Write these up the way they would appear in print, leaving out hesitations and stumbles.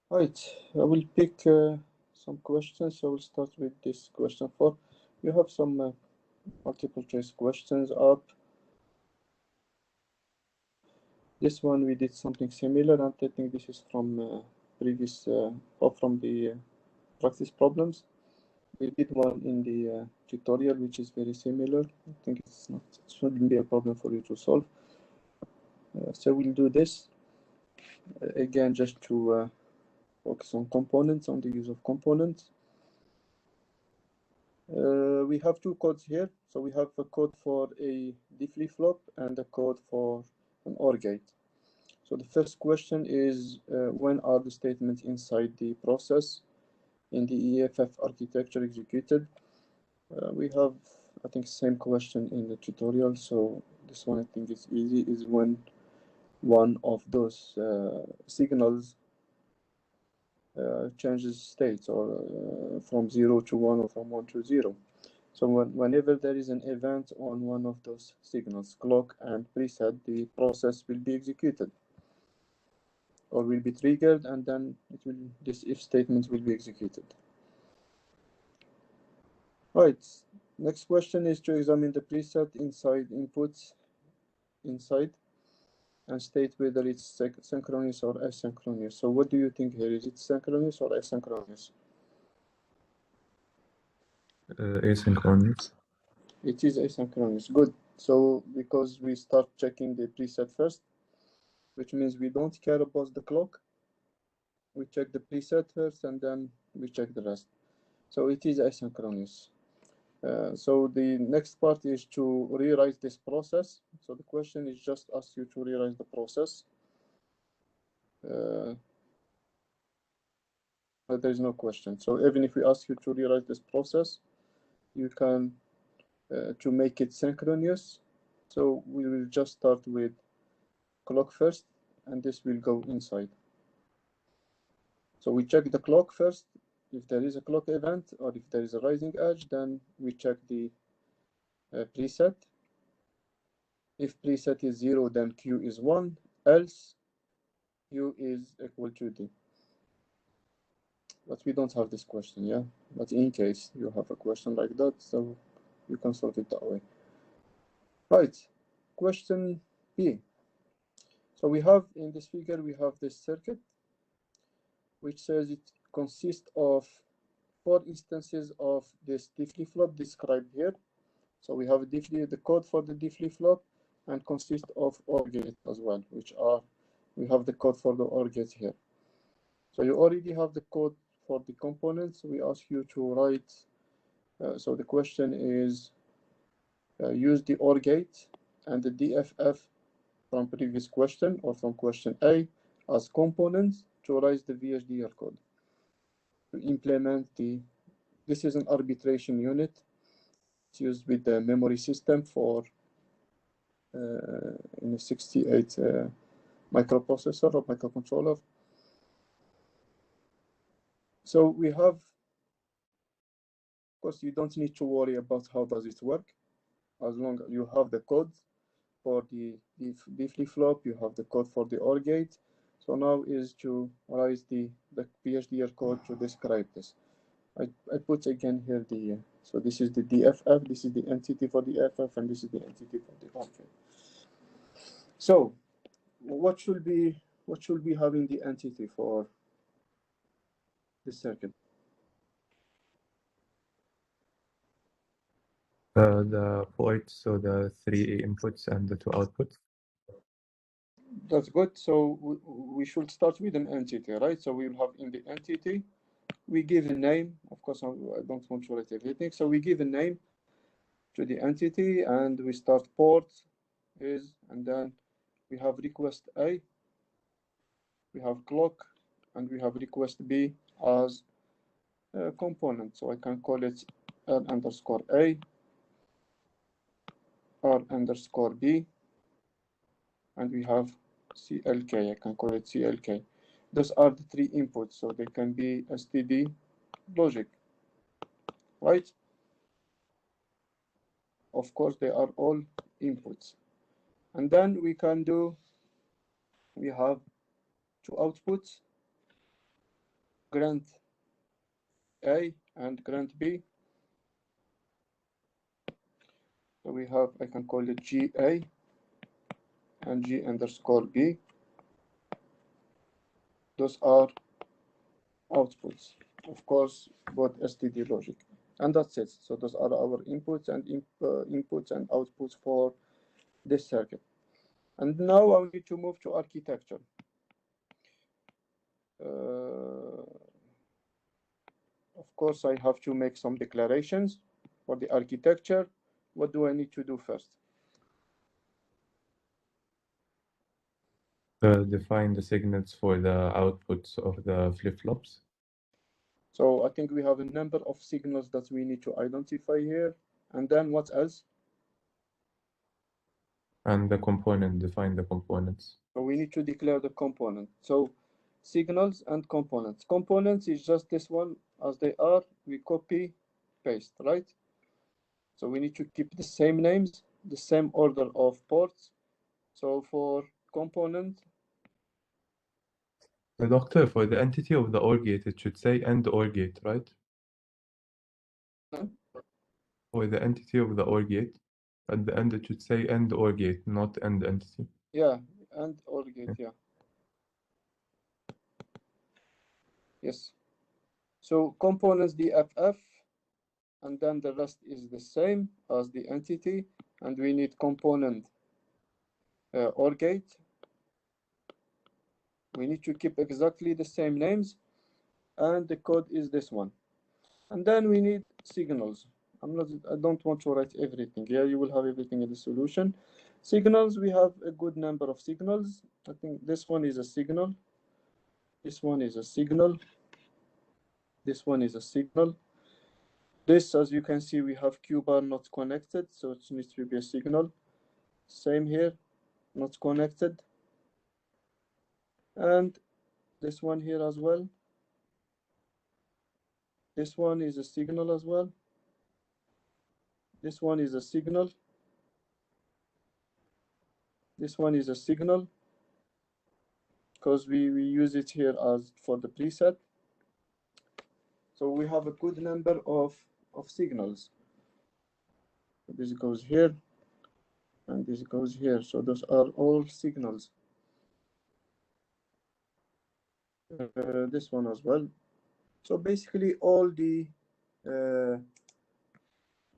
Right, I will pick some questions. I will start with this question 4. You have some multiple choice questions up. This one we did something similar, and I think this is from previous or from the practice problems. We did one in the tutorial, which is very similar. I think it shouldn't be a problem for you to solve. So we'll do this again, just to focus on components, on the use of components. We have two codes here. So we have a code for a D flip-flop and a code for an OR gate. So the first question is when are the statements inside the process in the EFF architecture executed? We have, I think, same question in the tutorial. So this one I think is easy, is when one of those signals changes states, or from 0 to 1 or from 1 to 0. So whenever there is an event on one of those signals, clock and preset, the process will be executed or will be triggered, and then this if statement will be executed. Right, next question is to examine the preset inside inputs inside and state whether it's synchronous or asynchronous. So what do you think here? Is it synchronous or asynchronous? Asynchronous. It is asynchronous. Good. So because we start checking the preset first, which means we don't care about the clock. We check the preset first and then we check the rest. So it is asynchronous. So the next part is to rewrite this process. So the question is just ask you to rewrite the process. But there is no question. So even if we ask you to rewrite this process, you can to make it synchronous. So we will just start with clock first, and this will go inside. So we check the clock first. If there is a clock event or if there is a rising edge, then we check the preset. If preset is 0, then Q is 1, else Q is equal to D. But we don't have this question, yeah? But in case you have a question like that, so you can solve it that way. Right, question B. So we have in this figure, we have this circuit, which says it consists of 4 instances of this D flip-flop described here. So we have the code for the D flip-flop and consists of OR gates as well, which are, we have the code for the OR gates here. So you already have the code for the components. We ask you to write, so the question is, use the OR gate and the DFF from previous question or from question A as components to write the VHDL code. To implement this is an arbitration unit. It's used with the memory system for in a 68 microprocessor or microcontroller. So we have, of course, you don't need to worry about how does it work, as long as you have the code for the D flip-flop, you have the code for the OR gate. So now is to write the PHDL code to describe this. I put again here the, so this is the DFF, this is the entity for the FF, and this is the entity for the OR gate. So what should we have in the entity for this circuit? The ports, so the 3 inputs and the 2 outputs. That's good. So we should start with an entity, right? So we will have in the entity, we give a name. Of course, I don't want to write everything. So we give a name to the entity, and we start port is, and then we have request A, we have clock, and we have request B as a component. So I can call it R_A, R_B, and we have CLK. I can call it CLK. Those are the 3 inputs, so they can be STD logic, right? Of course, they are all inputs. And then we can do, we have 2 outputs. grant A and grant B. So we have, I can call it GA and G underscore B. Those are outputs, of course, both STD logic. And that's it. So those are our inputs and outputs for this circuit. And now I need to move to architecture. Of course, I have to make some declarations for the architecture. What do I need to do first? Define the signals for the outputs of the flip-flops. So I think we have a number of signals that we need to identify here. And then what else? And the component, define the components. So we need to declare the component. So signals and components. Components is just this one as they are. We copy, paste, right? So we need to keep the same names, the same order of ports. So for component, The doctor, for the entity of the OR gate, it should say AND OR gate, right? For the entity of the OR gate, at the end it should say AND OR gate, not AND entity. yeah, and OR gate, yeah. Yes. So components DFF, and then the rest is the same as the entity, and we need component OR gate. We need to keep exactly the same names, and the code is this one. And then we need signals. I don't want to write everything. Yeah, you will have everything in the solution. Signals, we have a good number of signals. I think this one is a signal. This one is a signal. This one is a signal. This, as you can see, we have Q bar not connected, so it needs to be a signal. Same here, not connected. And this one here as well. This one is a signal as well. This one is a signal. This one is a signal because we use it here as for the preset. So we have a good number of signals. This goes here and this goes here. So those are all signals. This one as well. So basically all the,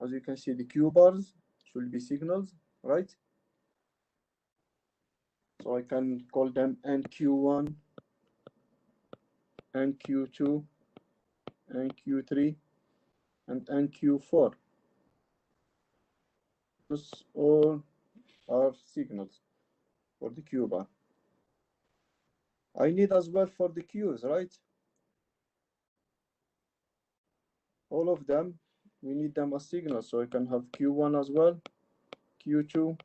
as you can see, the Q bars should be signals, right? So I can call them NQ1, NQ2, NQ3, and NQ4. Those all are signals for the Q bar. I need as well for the Qs, right? All of them, we need them as signals. So I can have Q1 as well, Q2,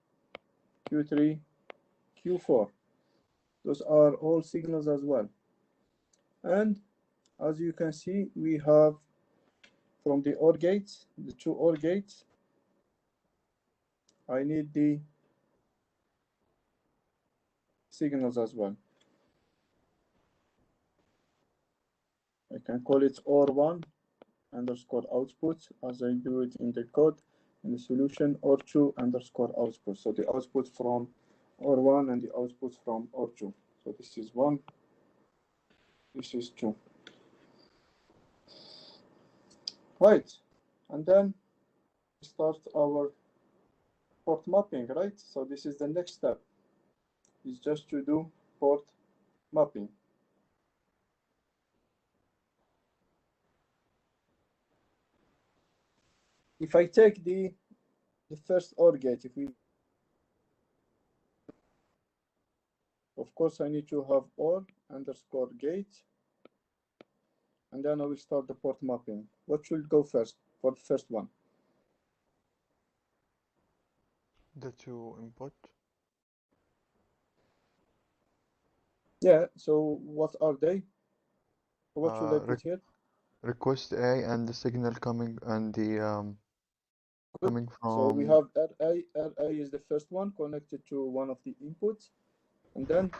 Q3, Q4. Those are all signals as well. And as you can see, we have from the OR gates, the two OR gates, I need the signals as well. I can call it OR1 underscore output as I do it in the code, in the solution, OR2 underscore output. So the output from OR1 and the output from OR2. So this is 1, this is 2. Right, and then we start our port mapping, right? So this is the next step, is just to do port mapping. If I take the first OR gate, of course I need to have OR underscore gate, and then I will start the port mapping. What should go first for the first one? The two input. Yeah, so what are they? What should I put here? Request A and the signal coming and the coming from. So we have RA is the first one connected to one of the inputs, and then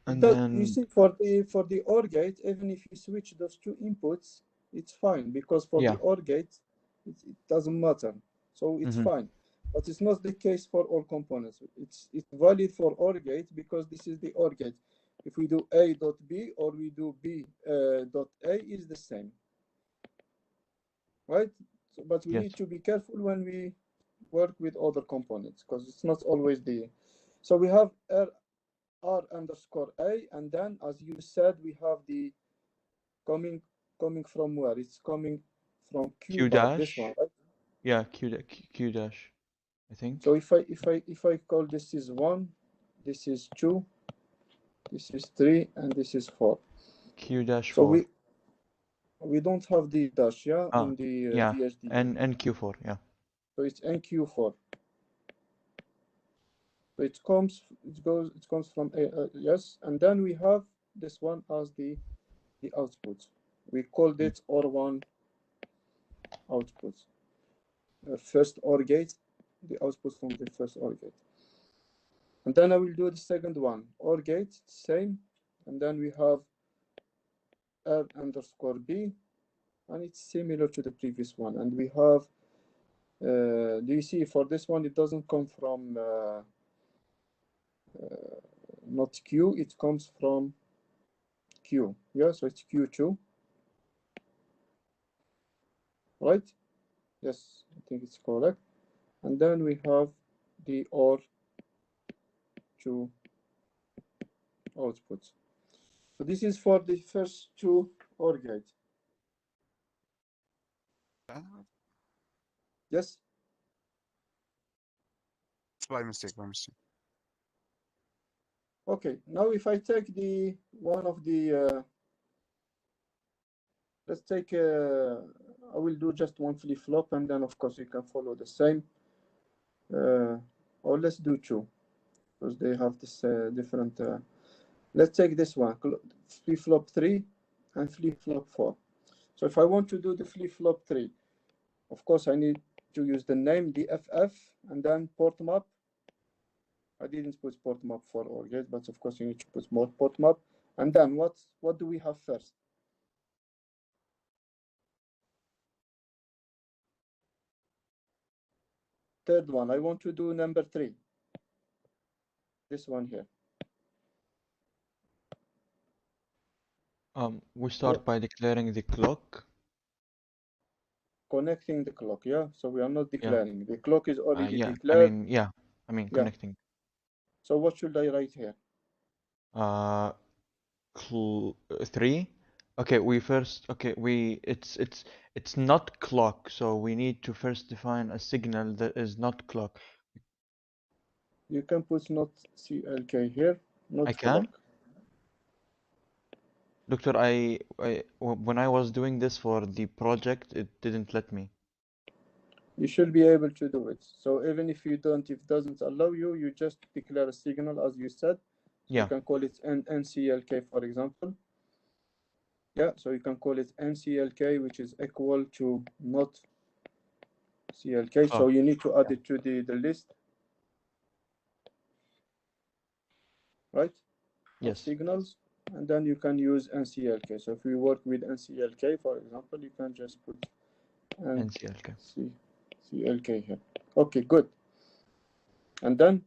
And You then see, for the OR gate, even if you switch those two inputs, it's fine, because for the yeah. OR gate, it doesn't matter. So it's fine. But it's not the case for all components. It's valid for OR gate because this is the OR gate. If we do A dot B or we do B dot A, is the same, right? So, but we Yes. need to be careful when we work with other components, because it's not always the. So we have R underscore A, and then, as you said, we have the coming from where? It's coming from Q Q bar, this dash. one, right? Yeah, Q dash, I think. So if I call this is 1, this is 2, this is 3, and this is 4. Q dash So 4. we don't have the dash, yeah, in the Yeah, VHD. and Q4, yeah. So it's NQ4. So it comes from yes, and then we have this one as the output. We called it OR1 output. First OR gate, the output from the first OR gate. And then I will do the second one, OR gate, same. And then we have R underscore B, and it's similar to the previous one. And we have, do you see, for this one, it doesn't come from not Q, it comes from Q. Yeah, so it's Q2, right? Yes, I think it's correct. And then we have the OR2 output. So this is for the first two OR gates. Yes? By mistake. Okay, now if I take the one of the, let's take, I will do just one flip-flop, and then of course you can follow the same. Or let's do two, because they have this different, let's take this one, flip-flop 3 and flip-flop 4. So if I want to do the flip-flop 3, of course I need to use the name DFF and then port map. I didn't put port map for OR gate, but of course you need to put more port map. And then what do we have first? Third one, I want to do number 3. This one here. We start by declaring the clock. Connecting the clock, yeah? So we are not declaring. The clock is already Yeah, declared. I mean Yeah. connecting. So what should I write here? 3. Okay, it's not clock, so we need to first define a signal that is not clock. You can put not CLK here, not I can? clock. Doctor, when I was doing this for the project, it didn't let me. You should be able to do it. So even if you don't, if it doesn't allow you, you just declare a signal as you said. So Yeah. you can call it NCLK, for example. Yeah, so you can call it NCLK, which is equal to not CLK. So you need to add it to the list, right? Yes. Of signals, and then you can use NCLK. So if we work with NCLK, for example, you can just put NCLK. CLK here. Okay, good. And then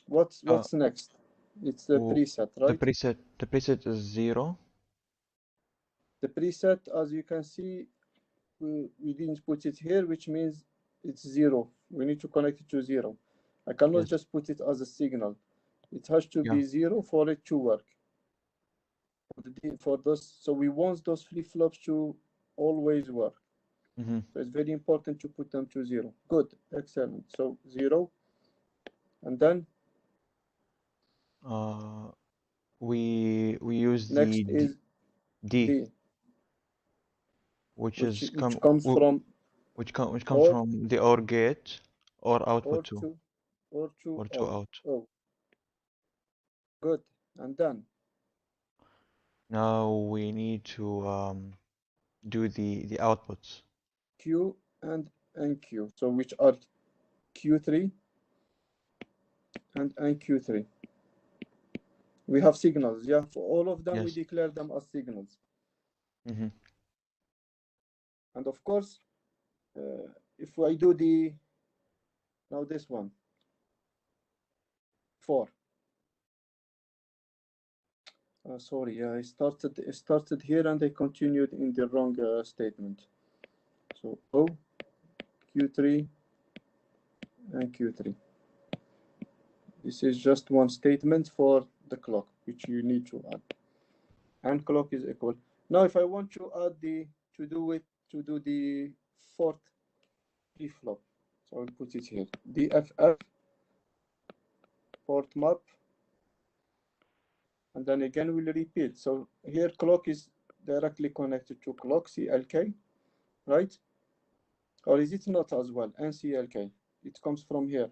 what's next? It's the preset, right? The preset is 0. The preset, as you can see, we didn't put it here, which means it's 0. We need to connect it to 0. I cannot just put it as a signal. It has to be 0 for it to work. For those, so we want those flip-flops to always work. So it's very important to put them to 0. Good, excellent. So 0, and then we use next the is D, which comes from the OR gate or output or to out. Oh, good. And then now we need to do the outputs. Q and NQ. So which are Q3 and NQ3. We have signals, yeah? For all of them, we Yes. declare them as signals. Mm-hmm. And of course, if I do now this one, 4. Sorry, I started here and I continued in the wrong statement. So O, Q3, and Q3. This is just one statement for the clock, which you need to add. And clock is equal. Now, if I want to add to do the fourth flip-flop, so I'll put it here. DFF, port map, and then again we'll repeat. So here clock is directly connected to clock CLK, right? Or is it not as well? NCLK. It comes from here,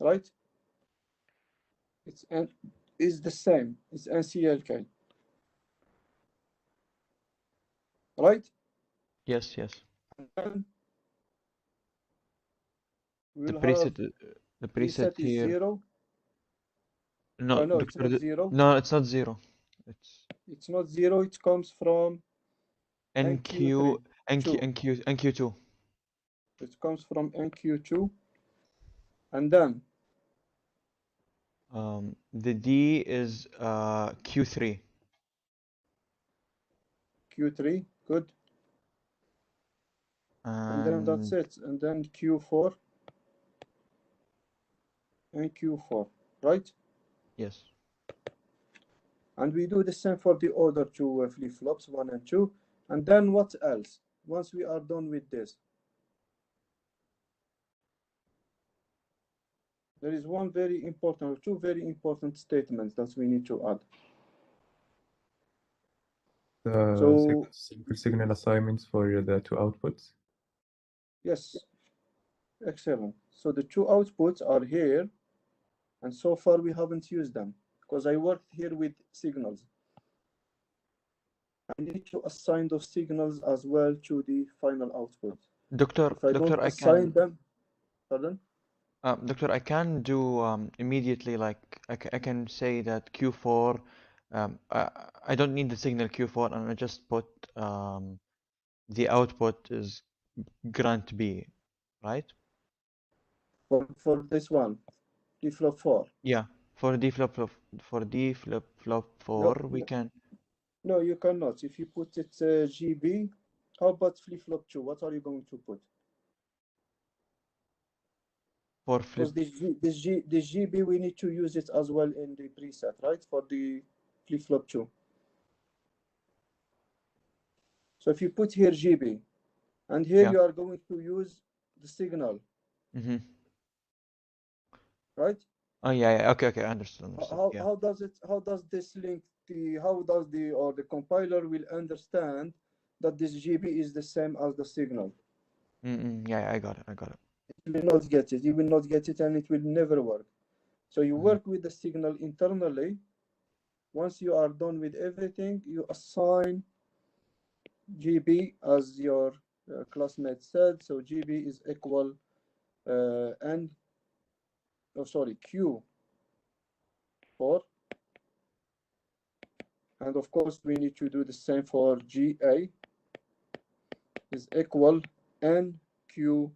right? It's the same. It's NCLK, right? Yes, yes. And then The we'll have preset is here. 0. No, No, it's Doctor. not 0. No, it's not 0. It's not 0. It comes from NQ, NQ3. NQ2. It comes from NQ2, and then The D is Q3. Q3. Good. And then that's And it. And then Q4 and Q4, right? yes. And we do the same for the other two flip-flops, 1 and 2. And then what else? Once we are done with this, there is one very important, or two very important statements that we need to add. So Simple signal assignments for the two outputs. yes, excellent. So the two outputs are here, and so far we haven't used them because I worked here with signals. I need to assign those signals as well to the final output. Doctor, If I don't assign them, pardon? Doctor, I can do immediately, like I can say that Q4. I don't need the signal Q4, and I just put the output is grant B, right? For this one, flip-flop 4. Yeah, for D flip flop No, 4, we can no, you cannot. If you put it GB, how about flip-flop 2? What are you going to put? for Because flip. this GB, we need to use it as well in the preset, right? For the flip-flop 2. So if you put here GB, and here Yeah. you are going to use the signal, Mm-hmm. right? Oh yeah. Okay. Understood. Yeah. How does this link the compiler will understand that this GB is the same as the signal? Yeah, I got it. It will not get it. You will not get it, and it will never work. So you work with the signal internally. Once you are done with everything, you assign GB as your classmate said. So GB is equal Q4. And of course, we need to do the same for GA is equal NQ2.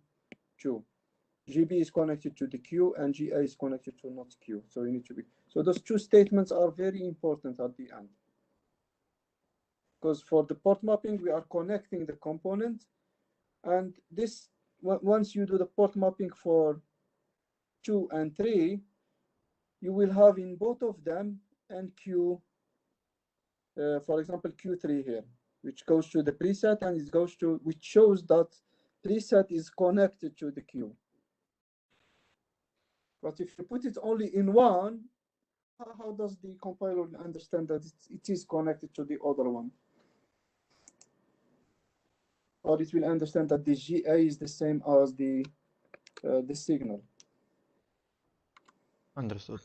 GB is connected to the Q and GA is connected to not Q. So you need to be. So those two statements are very important at the end. Because for the port mapping, we are connecting the component. And this, once you do the port mapping for 2 and 3, you will have in both of them NQ, for example, Q3 here, which goes to the preset and it goes to, which shows that preset is connected to the Q. But if you put it only in one, how does the compiler understand that it is connected to the other one? Or it will understand that the GA is the same as the signal. Understood.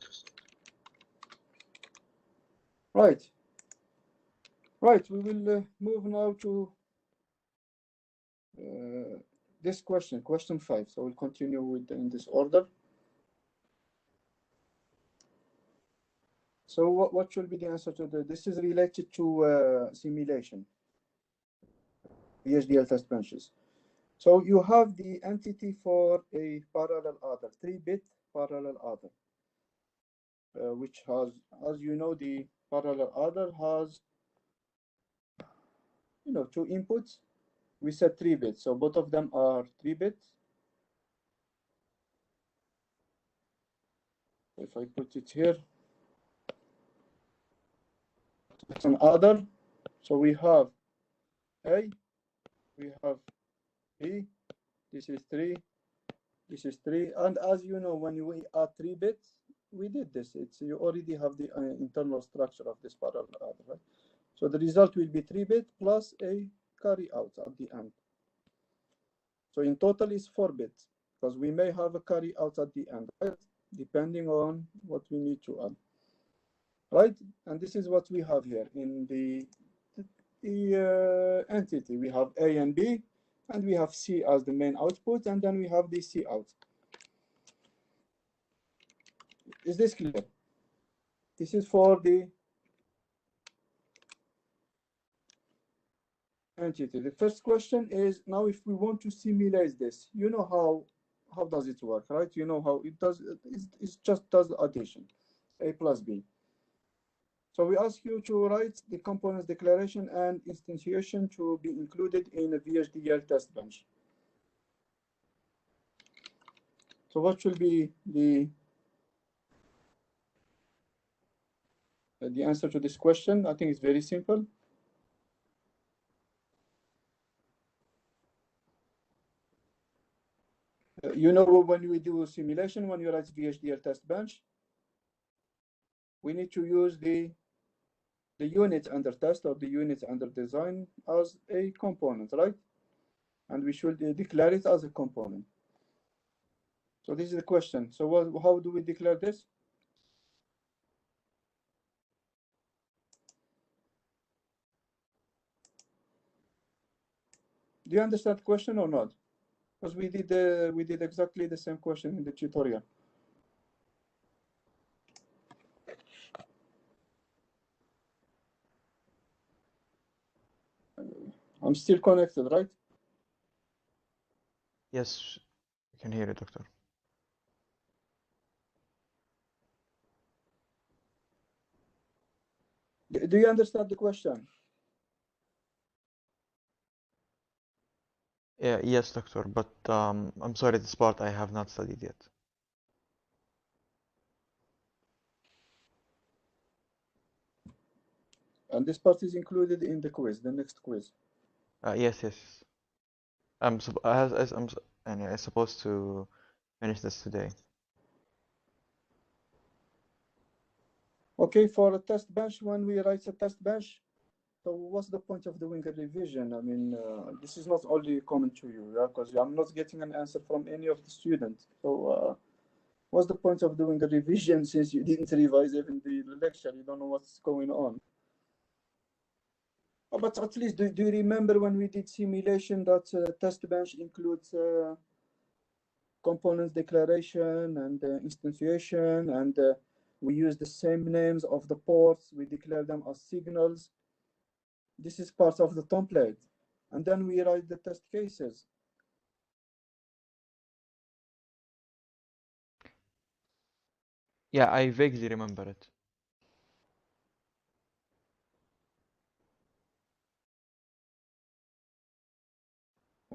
Right. We will move now to this question 5. So we'll continue in this order. So what should be the answer to this is related to simulation, VHDL test benches. So you have the entity for a parallel adder, 3-bit parallel adder, which has, as you know, the parallel adder has, two inputs. We said 3 bits, so both of them are 3 bits. If I put it here, it's an adder. So we have A, we have B, this is 3, this is 3. And as you know, when we add 3 bits, we did this. You already have the internal structure of this parallel adder, right? So the result will be 3-bit plus a carry out at the end. So in total is 4 bits, because we may have a carry out at the end, right? Depending on what we need to add, right? And this is what we have here in the entity. We have A and B, and we have C as the main output, and then we have the C out. Is this clear? This is for the entity. The first question is, now if we want to simulate this, you know how does it work, right? You know how it does. It just does addition, A plus B. So we ask you to write the components declaration and instantiation to be included in a VHDL test bench. So what should be the answer to this question? I think it's very simple. You know, when we do simulation, when you write VHDL test bench, we need to use the unit under test or the unit under design as a component, right? And we should declare it as a component. So this is the question. So how do we declare this? Do you understand the question or not? Because we did exactly the same question in the tutorial. I'm still connected, right? Yes, I can hear you, Doctor. Do you understand the question? Yeah, yes, Doctor, but I'm sorry, this part I have not studied yet. And this part is included in the quiz, the next quiz. Yes, yes. I'm supposed to finish this today. Okay, for a test bench, when we write a test bench, so what's the point of doing a revision? I mean, this is not only common to you, yeah, because I'm not getting an answer from any of the students. So what's the point of doing a revision since you didn't revise even the lecture? You don't know what's going on. Oh, but at least, do you remember when we did simulation that test bench includes components declaration and instantiation, and we use the same names of the ports, we declare them as signals. This is part of the template. And then we write the test cases. Yeah, I vaguely remember it.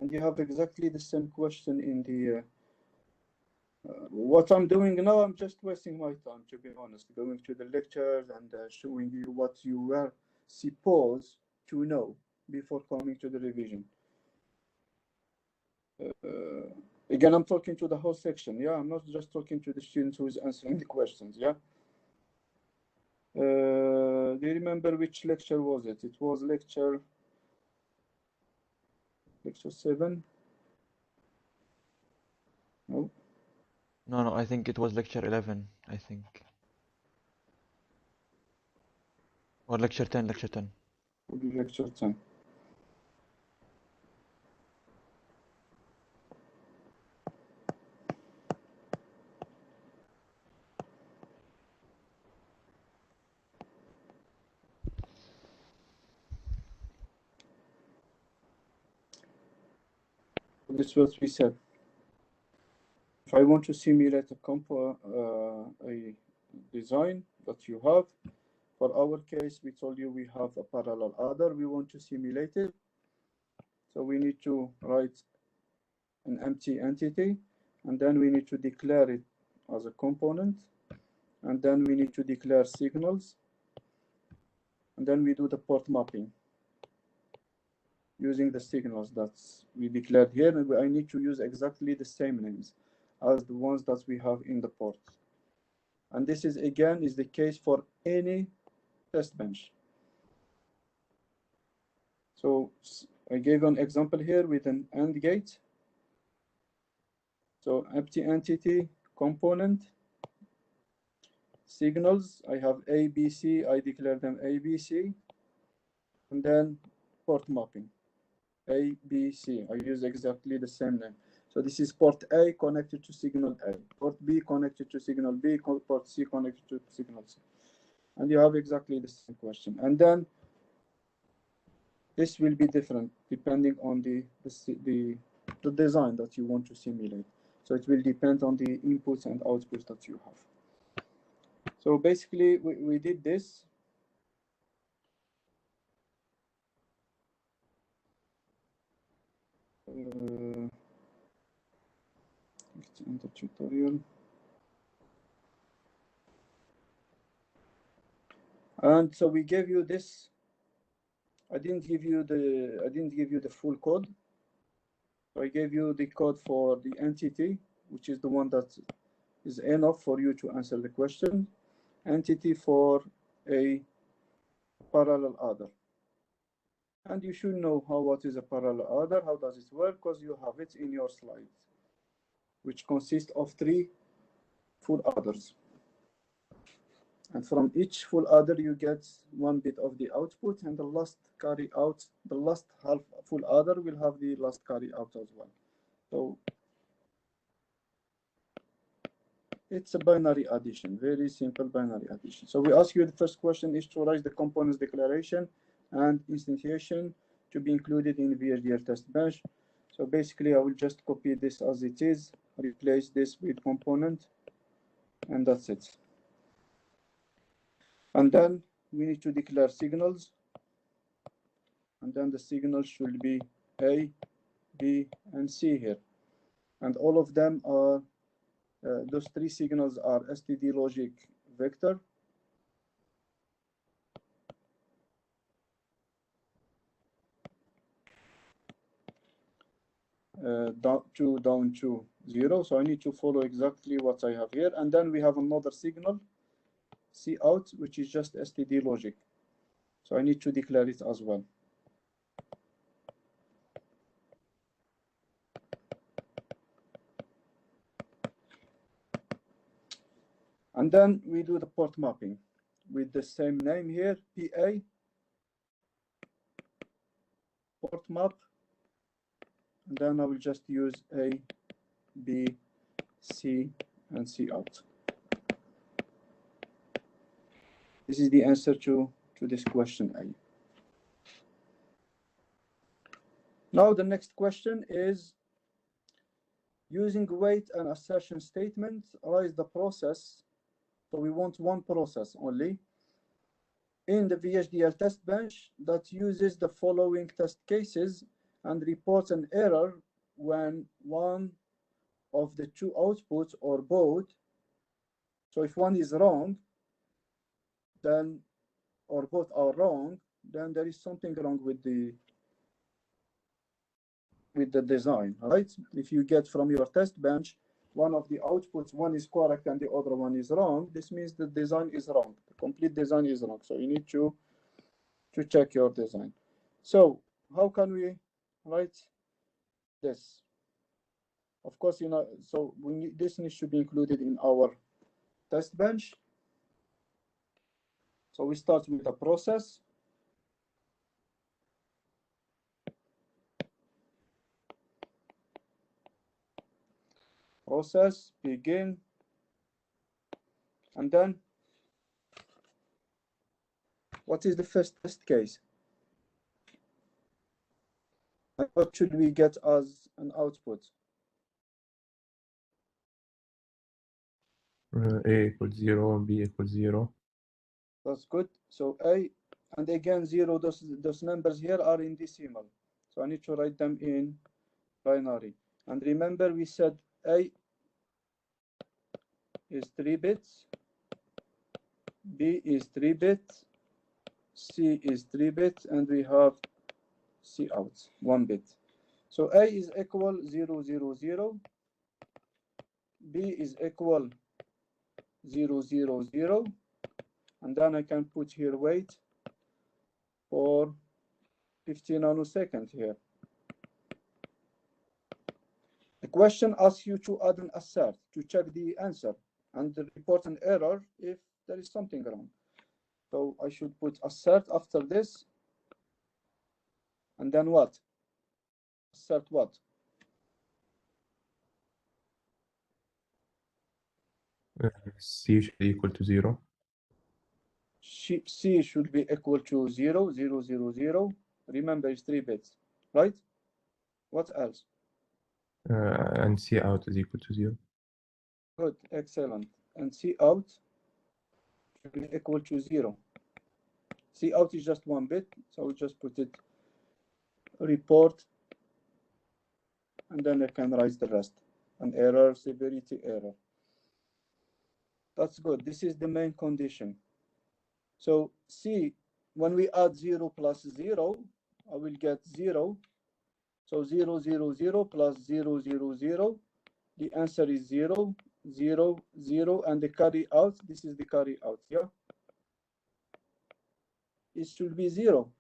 And you have exactly the same question in the what I'm doing now. I'm just wasting my time, to be honest, going to the lectures and showing you what you were supposed to know before coming to the revision. Again, I'm talking to the whole section. Yeah, I'm not just talking to the students who is answering the questions. Yeah. Do you remember which lecture was it? It was lecture 7. No. No, I think it was lecture 11, I think. Or lecture 10, lecture 10. Lecture 10. This is what we said. If I want to simulate a design that you have, for our case, we told you we have a parallel adder. We want to simulate it. So we need to write an empty entity, and then we need to declare it as a component, and then we need to declare signals, and then we do the port mapping using the signals that we declared here, and I need to use exactly the same names as the ones that we have in the port. And this is again is the case for any test bench. So I gave an example here with an AND gate. So empty entity component signals, I have A, B, C, I declare them A, B, C, and then port mapping, A, B, C. I use exactly the same name. So this is port A connected to signal A, port B connected to signal B, port C connected to signal C. And you have exactly the same question. And then this will be different depending on the design that you want to simulate. So it will depend on the inputs and outputs that you have. So basically, we did this. In the tutorial. And so we gave you this. I didn't give you the full code. So I gave you the code for the entity, which is the one that is enough for you to answer the question. Entity for a parallel adder. And you should know what is a parallel adder, how does it work, because you have it in your slides, which consists of 3 full adders. And from each full adder, you get 1 bit of the output, and the last carry out, the last half full adder will have the last carry out as well. So it's a binary addition, very simple binary addition. So we ask you the first question is to write the components declaration and instantiation to be included in the VHDL test bench. So basically, I will just copy this as it is, replace this with component, and that's it. And then we need to declare signals, and then the signals should be A, B, and C here. And all of them are, those 3 signals are STD logic vector, down to 0. So I need to follow exactly what I have here. And then we have another signal, C out, which is just STD logic. So I need to declare it as well. And then we do the port mapping with the same name here, PA, port map. And then I will just use A, B, C, and C out. This is the answer to this question A. Now the next question is, using wait and assertion statement, write the process. So we want one process only in the VHDL test bench that uses the following test cases and reports an error when one of the 2 outputs or both. So if one is wrong, then, or both are wrong, then there is something wrong with the design, right? If you get from your test bench, one of the outputs, one is correct and the other one is wrong, this means the design is wrong. The complete design is wrong. So you need to check your design. So how can we write this? Of course, so this needs to be included in our test bench. So we start with a process. Process, begin, and then what is the first test case? And what should we get as an output? A equals 0, B equals 0. That's good. So A, and again 0, those numbers here are in decimal. So I need to write them in binary. And remember we said A is 3 bits, B is 3 bits, C is 3 bits, and we have C out, 1 bit. So A is equal 0, 0, 0. B is equal 0, 0, 0. And then I can put here wait for 50 nanoseconds here. The question asks you to add an assert to check the answer and report an error if there is something wrong. So I should put assert after this. And then what? Assert what? C should be equal to 0. C should be equal to 0, 0, 0, 0. Remember, it's 3 bits, right? What else? And C out is equal to 0. Good, excellent. And C out should be equal to 0. C out is just 1 bit, so we just put it report, and then I can write the rest. An error, severity error. That's good. This is the main condition. So C, when we add 0 plus 0, I will get 0. So 0, 0, 0 plus 0, 0, 0. The answer is 0, 0, 0, and the carry out, this is the carry out, yeah? It should be 0.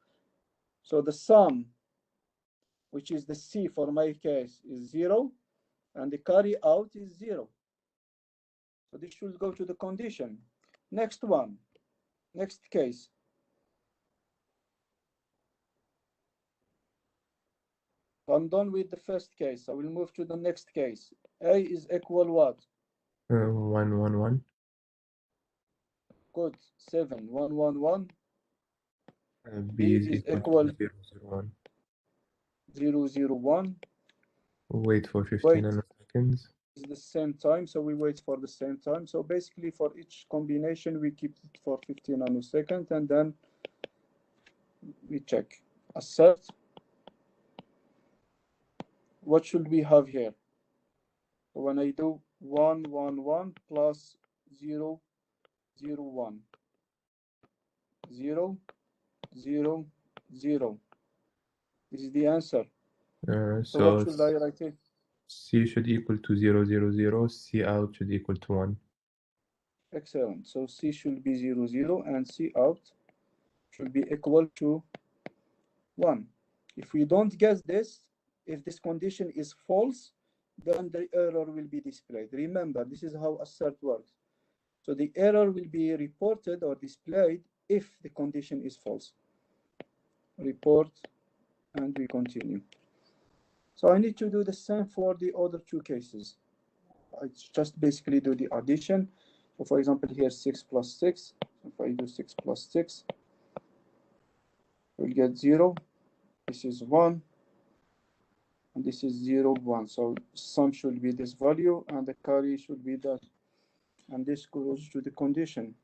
So the sum, which is the C for my case, is 0, and the carry out is 0. So this should go to the condition. Next one, next case. I'm done with the first case. I will move to the next case. A is equal what? 1, 1, 1. Good. 7, 1, 1, 1. B is equal to 0, 0, 1. 0, 0, 1. Wait for 15 Wait. nanoseconds. It's the same time, so we wait for the same time. So basically for each combination, we keep it for 15 nanoseconds, and then we check. Assert. What should we have here? So when I do 1, 1, 1 plus 0, 0, 1. 0, 0, 0. This is the answer. So what should I write here? C should equal to 0, 0, 0. C out should equal to 1. Excellent. So C should be 0, 0, and C out should be equal to 1. If we don't guess this, if this condition is false, then the error will be displayed. Remember, this is how assert works. So the error will be reported or displayed if the condition is false. Report, and we continue. So I need to do the same for the other two cases. I just basically do the addition. So for example, here 6 plus 6. If I do 6 plus 6, we'll get 0. This is 1. And this is 0, 1. So sum should be this value, and the carry should be that. And this goes to the condition.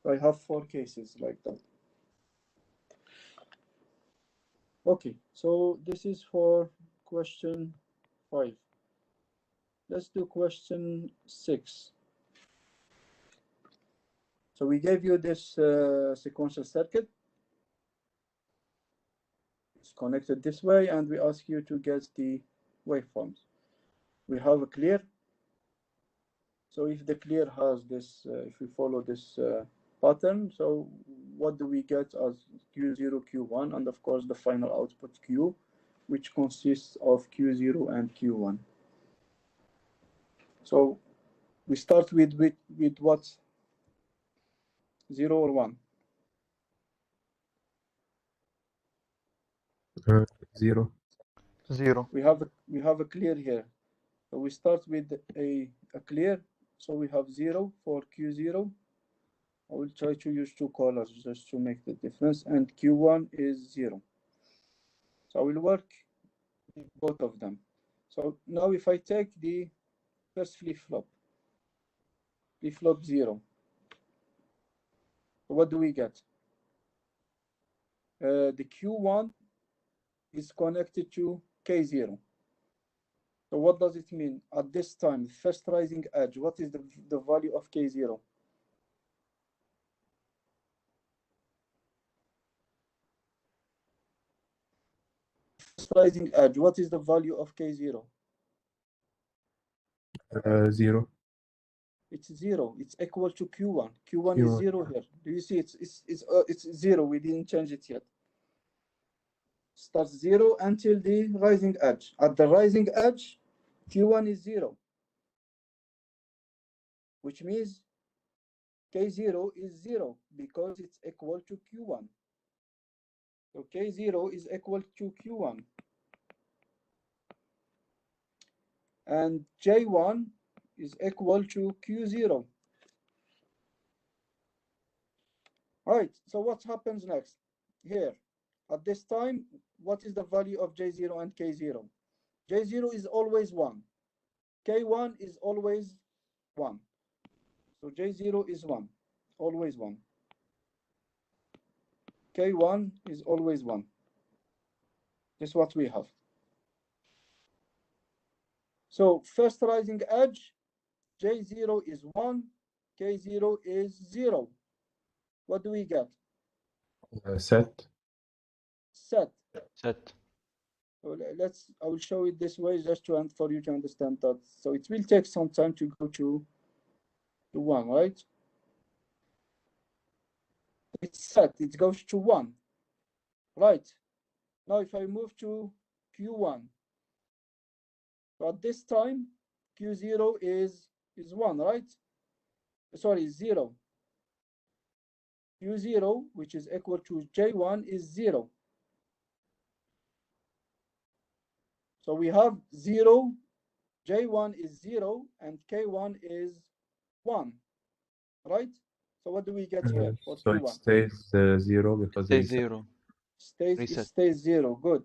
I have 4 cases like that. Okay, so this is for question 5. Let's do question 6. So we gave you this sequential circuit. It's connected this way, and we ask you to guess the waveforms. We have a clear. So if the clear has this, if we follow this pattern, so what do we get as Q0, Q1, and of course the final output Q, which consists of Q0 and Q1. So we start with what? 0 or 1? 0. 0. We have a clear here. So we start with a clear. So we have 0 for Q0. I will try to use 2 colors just to make the difference. And Q1 is 0. So I will work with both of them. So now if I take the first flip-flop 0, what do we get? The Q1 is connected to K0. So what does it mean? At this time, first rising edge, what is the value of K0? First rising edge, what is the value of K0? 0. It's 0. It's equal to Q1. Q1 is Q1. 0 here. Do you see? It's 0. We didn't change it yet. Starts 0 until the rising edge. At the rising edge, Q1 is 0, which means K0 is 0 because it's equal to Q1. So K0 is equal to Q1. And J1 is equal to Q0. Right, so what happens next? Here, at this time, what is the value of J0 and K0? J0 is always 1. K1 is always 1. So J0 is 1, always 1. K1 is always 1. This is what we have. So first rising edge, J0 is 1, K0 is 0. What do we get? Set. Set. Set. So I will show it this way just for you to understand that. So it will take some time to go to 1, right? It's set, it goes to 1, right? Now if I move to Q1, so at this time, Q0 is 1, right? Sorry, 0. Q0, which is equal to J1, is 0. So we have 0, J1 is 0, and K1 is 1, right? So what do we get here for So Q1? it stays 0 because Stay reset. 0. It Reset. stays 0, good.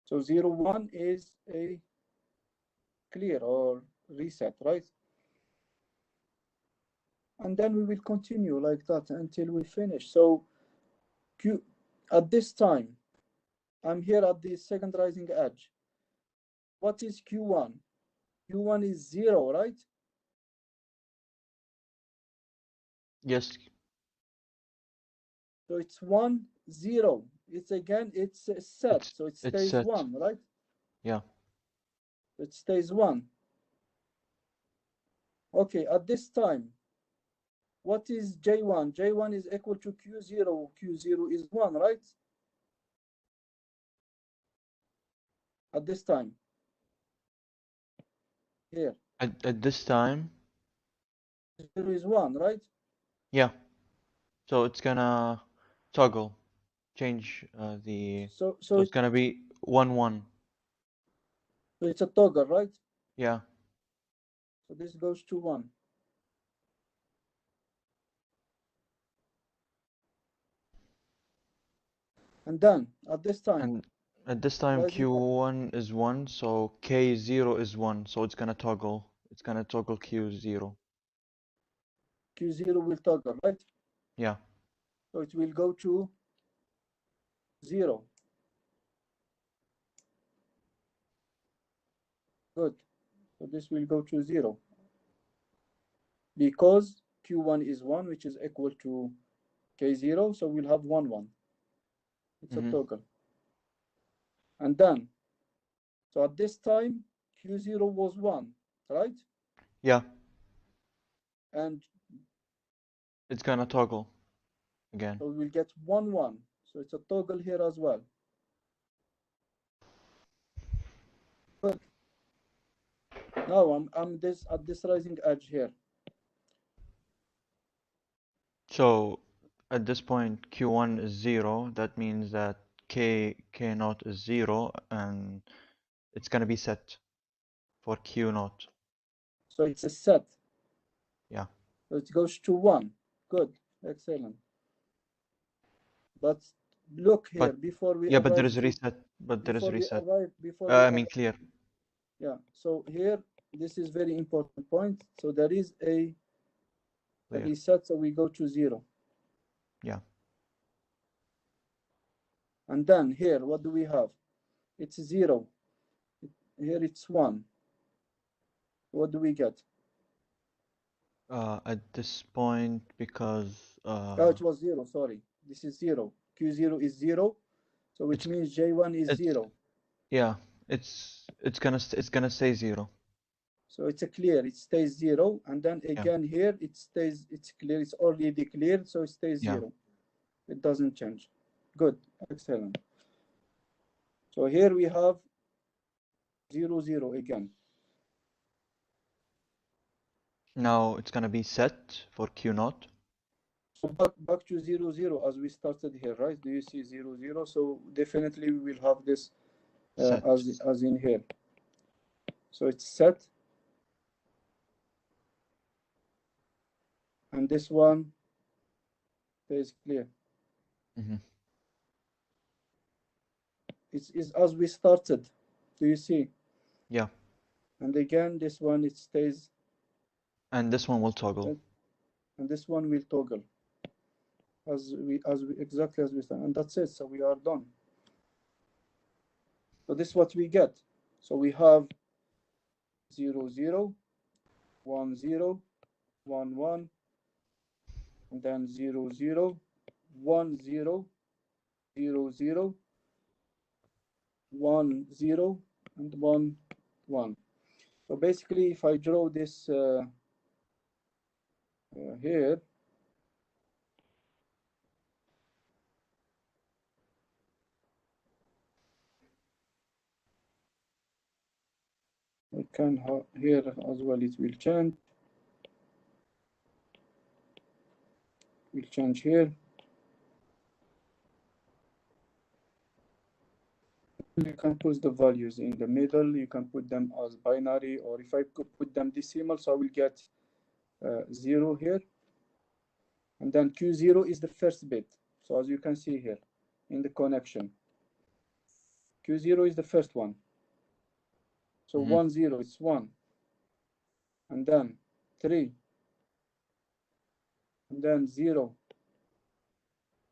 So 0, 1 is a clear or reset, right? And then we will continue like that until we finish. So at this time, I'm here at the second rising edge. What is Q1? Q1 is 0, right? Yes. So it's 1, 0. It's set, so it It's stays set. 1, right? Yeah. It stays 1. Okay, at this time, what is J1? J1 is equal to Q0. Q0 is 1, right? At this time. Here. At this time, 0 is 1, right? yeah. So it's gonna toggle, change the. So It's gonna be 1-1. So it's a toggle, right? Yeah. So this goes to 1. And then at this time. And at this time, Q1 is 1, so K0 is 1, so it's gonna toggle. It's gonna toggle Q0. Q0 will toggle, right? Yeah. So it will go to 0. Good. So this will go to 0. Because Q1 is 1, which is equal to K0, so we'll have 1, 1. It's a toggle. And then, so at this time, Q0 was 1, right? Yeah. And it's gonna toggle again. So we'll get 1, 1. So it's a toggle here as well. Good. Now I'm at this rising edge here. So at this point, Q1 is 0. That means that K0 is 0, and it's gonna be set for Q0. So it's a set. Yeah. So it goes to 1. Good. Excellent. But look here But before we yeah, but there arrive is a to reset. But there is a reset. before we I arrive, mean, clear. yeah. So here, this is very important point. So there is a Clear. reset. So we go to 0. Yeah. And then here, what do we have? It's 0. Here it's 1. What do we get? At this point, because Oh, it was 0. Sorry, this is 0. Q0 is 0. So which means J1 is 0. Yeah, it's gonna stay 0. So it's a clear, it stays 0, and then again here it's clear, it's already cleared, so it stays 0. It doesn't change. Good, excellent. So here we have 0, 0 again. Now it's gonna be set for Q0. So back to 0, 0 as we started here, right? Do you see 0, 0? So definitely we will have this as in here. So it's set. And this one is clear. It's as we started. Do you see? Yeah. And again, this one, it stays. And this one will toggle. And this one will toggle. Exactly as we start. And that's it. So we are done. So this is what we get. So we have 0, 0, 1, 0, 1, 1, and then 0, 0, 1, 0, 0, 0, 1, 0, and 1, 1. So basically, if I draw this here, I can have here as well, it will change. We'll change here. You can put the values in the middle. You can put them as binary, or if I could put them decimal, so I will get 0 here. And then Q0 is the first bit. So as you can see here in the connection, Q0 is the first one. So 1, 0, it's 1. And then 3. And then 0.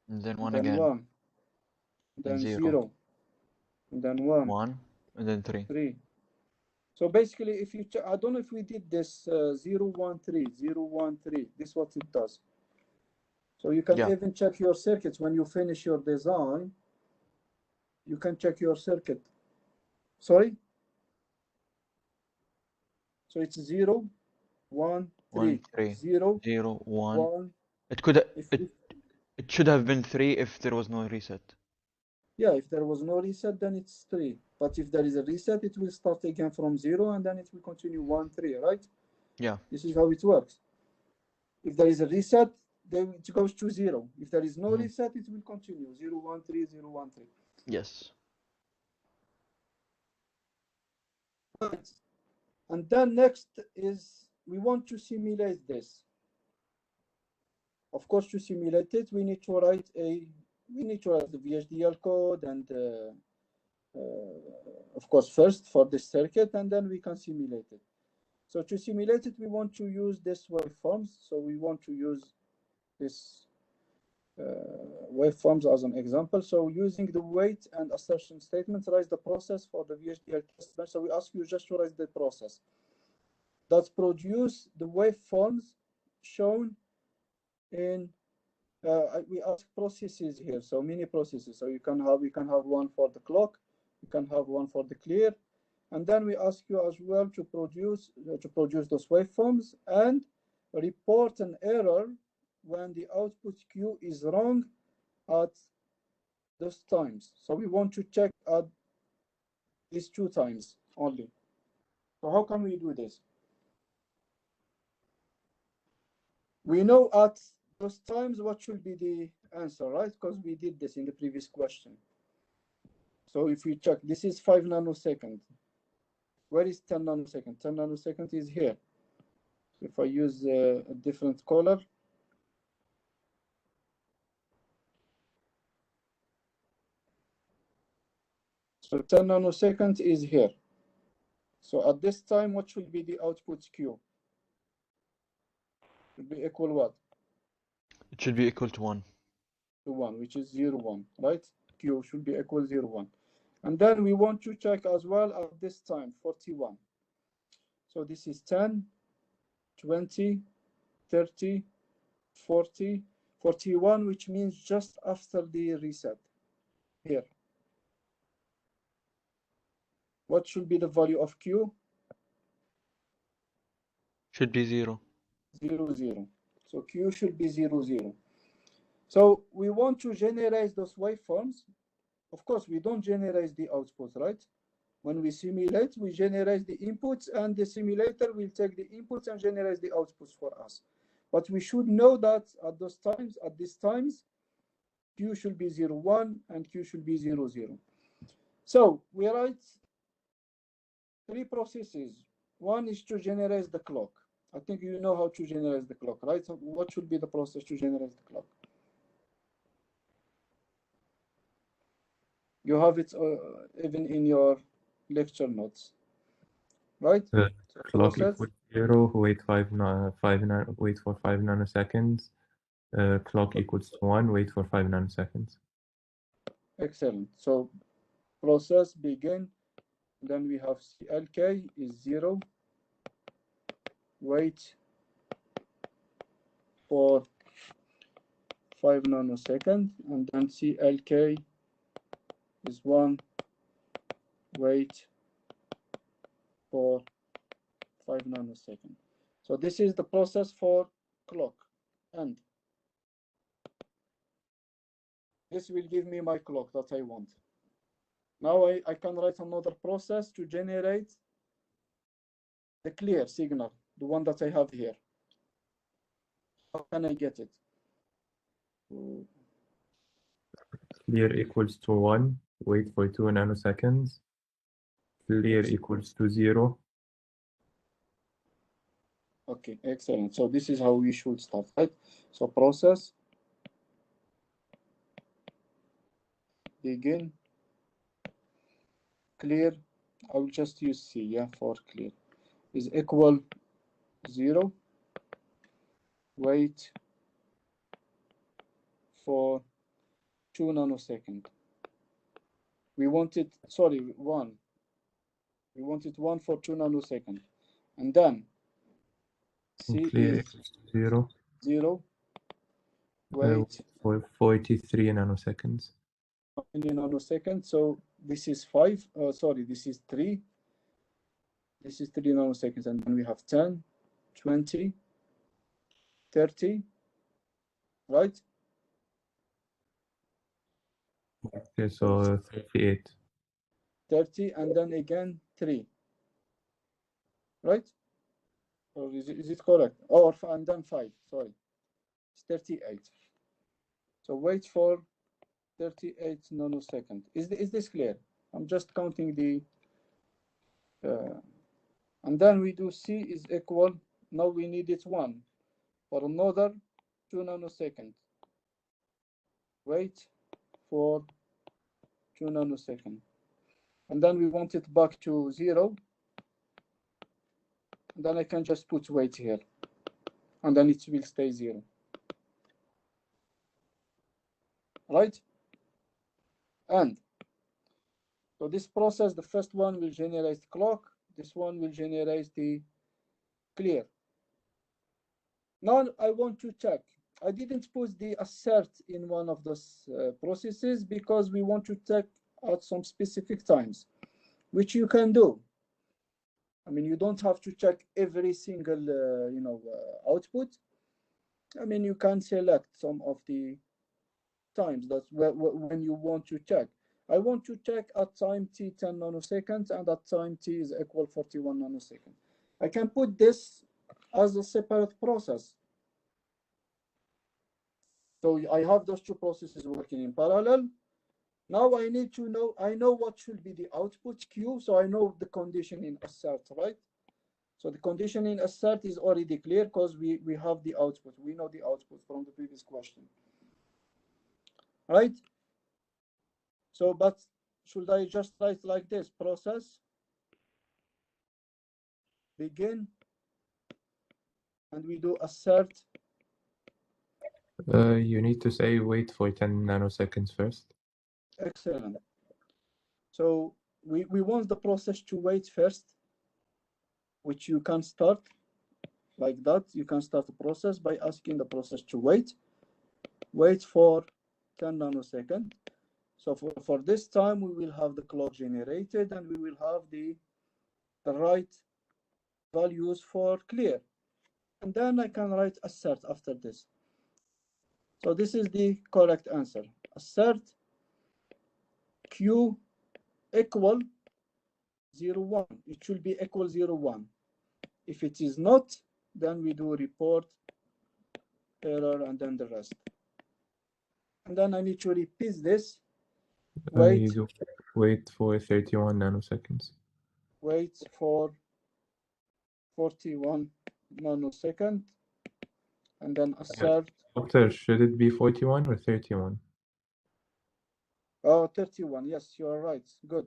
And then 1 and then again. 1. And then 0. And then 1. 1. And then 3. 3. So basically, if you I don't know if we did this 0, 1, 3, 0, 1, 3. This is what it does. So you can even check your circuits when you finish your design. You can check your circuit. Sorry? So it's 0, 1, 3, 0, 0, 1. 1. It should have been 3 if there was no reset. Yeah, if there was no reset, then it's 3. But if there is a reset, it will start again from 0, and then it will continue 1, 3, right? Yeah. This is how it works. If there is a reset, then it goes to 0. If there is no reset, it will continue 0, 1, 3, 0, 1, 3. Yes. Right. And then next is we want to simulate this. Of course, to simulate it, we need to write the VHDL code, and of course first for this circuit, and then we can simulate it. So to simulate it, we want to use this waveforms. So we want to use this waveforms as an example. So using the wait and assertion statements, write the process for the VHDL test bench. So we ask you just to write the process that produce the waveforms shown in we ask processes here, so many processes. So we can have one for the clock, you can have one for the clear, and then we ask you as well to produce those waveforms and report an error when the output Q is wrong at those times. So we want to check at these 2 times only. So how can we do this? We know at those times what should be the answer, right? Because we did this in the previous question. So if we check, this is 5 nanoseconds. Where is 10 nanoseconds? 10 nanoseconds is here. If I use a different color, So 10 nanoseconds is here. So at this time, what should be the output Q? Should be equal what? It should be equal to 1. To 1, which is 0, 1, right? Q should be equal 0, 1. And then we want to check as well at this time, 41. So this is 10, 20, 30, 40, 41, which means just after the reset here. What should be the value of Q? Should be 0. 0, 0. So Q should be 0, 0. So we want to generate those waveforms. Of course, we don't generate the output, right? When we simulate, we generate the inputs, and the simulator will take the inputs and generate the outputs for us. But we should know that at these times, Q should be 0, 1, and Q should be 0, 0. So we write 3 processes. One is to generate the clock. I think you know how to generate the clock, right? So what should be the process to generate the clock? You have it even in your lecture notes, right? So Clock process, equals 0, wait for 5 nanoseconds. Clock equals 1, wait for 5 nanoseconds. excellent. So process begin, then we have CLK is 0, wait for 5 nanoseconds, and then CLK is 1, wait for 5 nanoseconds. So this is the process for clock, and this will give me my clock that I want. Now I can write another process to generate the clear signal, the one that I have here. How can I get it? Clear equals to 1, wait for 2 nanoseconds. Clear equals to 0. Okay, excellent. So this is how we should start, right? So process begin clear. I will just use C, yeah, for clear is equal 0, wait for 2 nanoseconds. We wanted, sorry, 1. We wanted 1 for 2 nanoseconds. And then C Clear is equals to 0. 0, wait for 43 nanoseconds. 20 nanoseconds. So this is 5, sorry, this is 3. This is 3 nanoseconds. And then we have 10, 20, 30, right? Okay, so 38. 30, and then again 3, right? Or is it correct? Or and then 5, sorry, it's 38. So wait for 38 nanoseconds. Is this clear? I'm just counting the, and then we do C is equal, now we need it 1 for another 2 nanoseconds. Wait for 2 nanoseconds. And then we want it back to 0. And then I can just put wait here. And then it will stay 0. Right? And so this process, the first one will generate clock. This one will generate the clear. Now I want to check. I didn't put the assert in one of those processes because we want to check at some specific times, which you can do. I mean, you don't have to check every single, output. I mean, you can select some of the times that's when you want to check. I want to check at time t 10 nanoseconds and at time t is equal 41 nanoseconds. I can put this as a separate process. So I have those two processes working in parallel. Now I need to know, I know what should be the output Q, so I know the condition in assert, right? So the condition in assert is already clear because we have the output. We know the output from the previous question. Right? So, but should I just write like this? Process begin, and we do assert. You need to say wait for 10 nanoseconds first. Excellent. So we want the process to wait first, which you can start like that. You can start the process by asking the process to wait for 10 nanoseconds. So for this time, we will have the clock generated, and we will have the right values for clear. And then I can write assert after this. So this is the correct answer. Assert Q equal 0, 1. It should be equal 0, 1. If it is not, then we do report error and then the rest. And then I need to repeat this. You do wait for 31 nanoseconds. Wait for 41 nanosecond, and then assert. Doctor, should it be 41 or 31? Oh, 31. Yes, you are right. Good.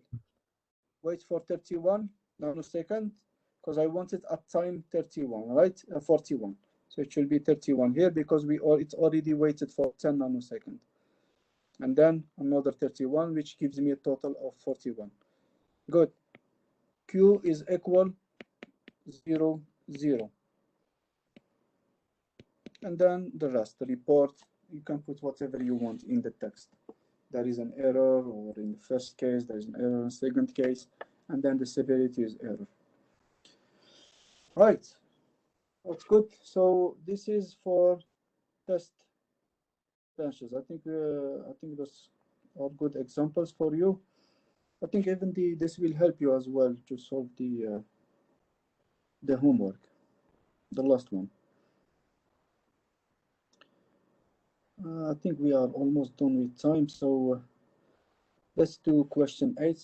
Wait for 31 nanosecond, because I want it at time 31, right? 41. So it should be 31 here because it's already waited for 10 nanosecond. And then another 31, which gives me a total of 41. Good. Q is equal 0, 0. And then the rest, the report, you can put whatever you want in the text. There is an error, or in the first case, there is an error in the second case, and then the severity is error. Right, that's good. So this is for test benches. I think those are good examples for you. I think even this will help you as well to solve the homework, the last one. I think we are almost done with time, so let's do question 8,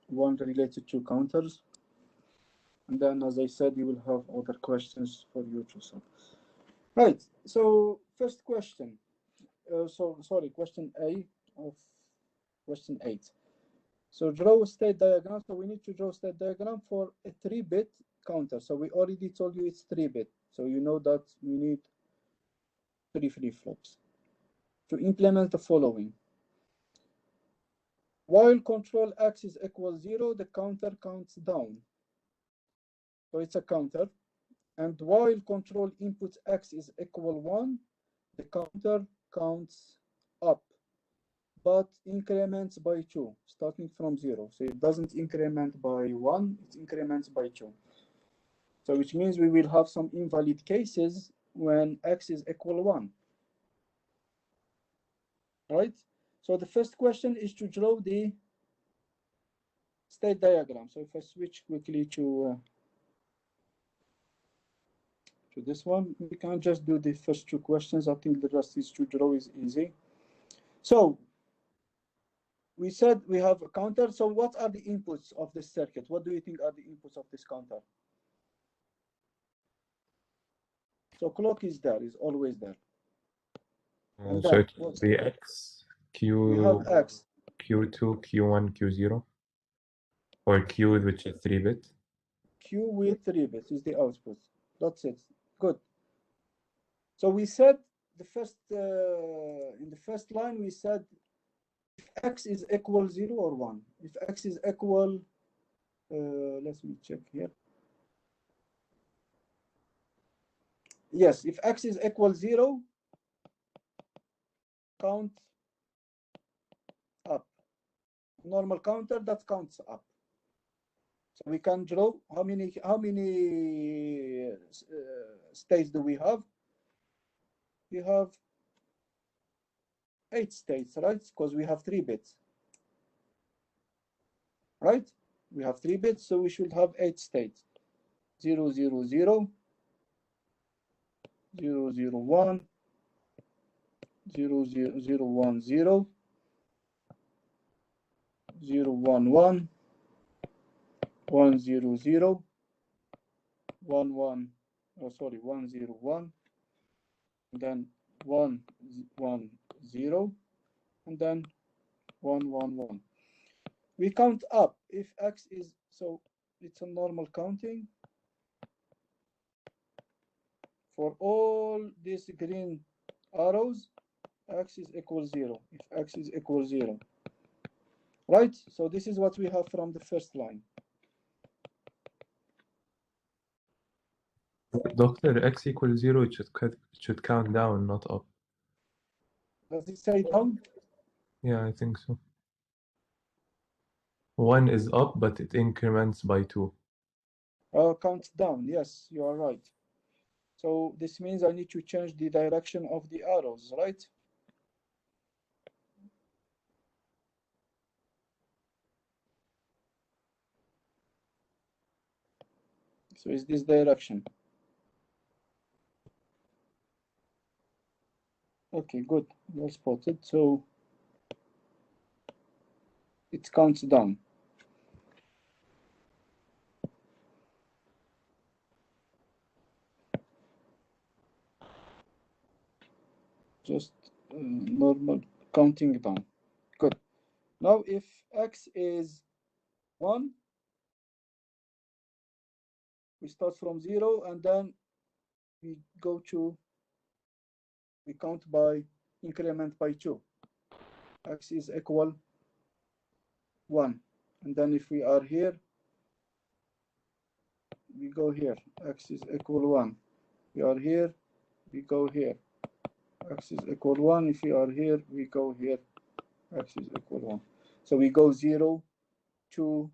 one related to counters. And then, as I said, you will have other questions for you to solve. Right, so first question. Question A of question 8. So draw a state diagram. So we need to draw a state diagram for a 3-bit counter. So we already told you it's 3-bit. So you know that we need 3 flip-flops to implement the following. While control X is equal 0, the counter counts down. So it's a counter. And while control input X is equal 1, the counter counts up, but increments by 2, starting from 0. So it doesn't increment by 1, it increments by 2. So which means we will have some invalid cases when X is equal 1. Right? So the first question is to draw the state diagram. So if I switch quickly to this one, we can just do the first 2 questions. I think the rest is to draw is easy. So we said we have a counter. So what are the inputs of this circuit? What do you think are the inputs of this counter? So clock is there, is always there. And so it will be X, Q, we have X, Q2, Q1, Q0, or Q, which is 3-bit. Q with 3 bits is the output. That's it. Good. So we said the first in the first line we said if X is equal 0 or 1. If X is equal, let me check here. Yes, if X is equal 0, count up. Normal counter that counts up. So we can draw how many states do we have? We have 8 states, right? Because we have 3 bits. Right? We have 3 bits, so we should have 8 states. 0, 0, 0, 0, 0, 1, 0, 0, 0, 1, 0, 0, 1, 1, 1, 0, 0, 1, 1, oh sorry, 1, 0, 1, and then 1, 1, 0, and then 1, 1, 1. we count up. If X is, so it's a normal counting for all these green arrows. X is equal 0. If X is equal 0, right? So this is what we have from the first line. Doctor, X equals 0, it should count down, not up. Does it say down? Yeah, I think so. 1 is up, but it increments by 2. Count down. Yes, you are right. So this means I need to change the direction of the arrows, right? So it's this direction. Okay, good. Well spotted. So it counts down. Just normal counting down. Good. Now if X is 1, we start from 0 and then we count by increment by 2. X is equal 1. And then if we are here, we go here. X is equal 1. We are here, we go here. X is equal 1. If we are here, we go here. X is equal 1. So we go 0, 2,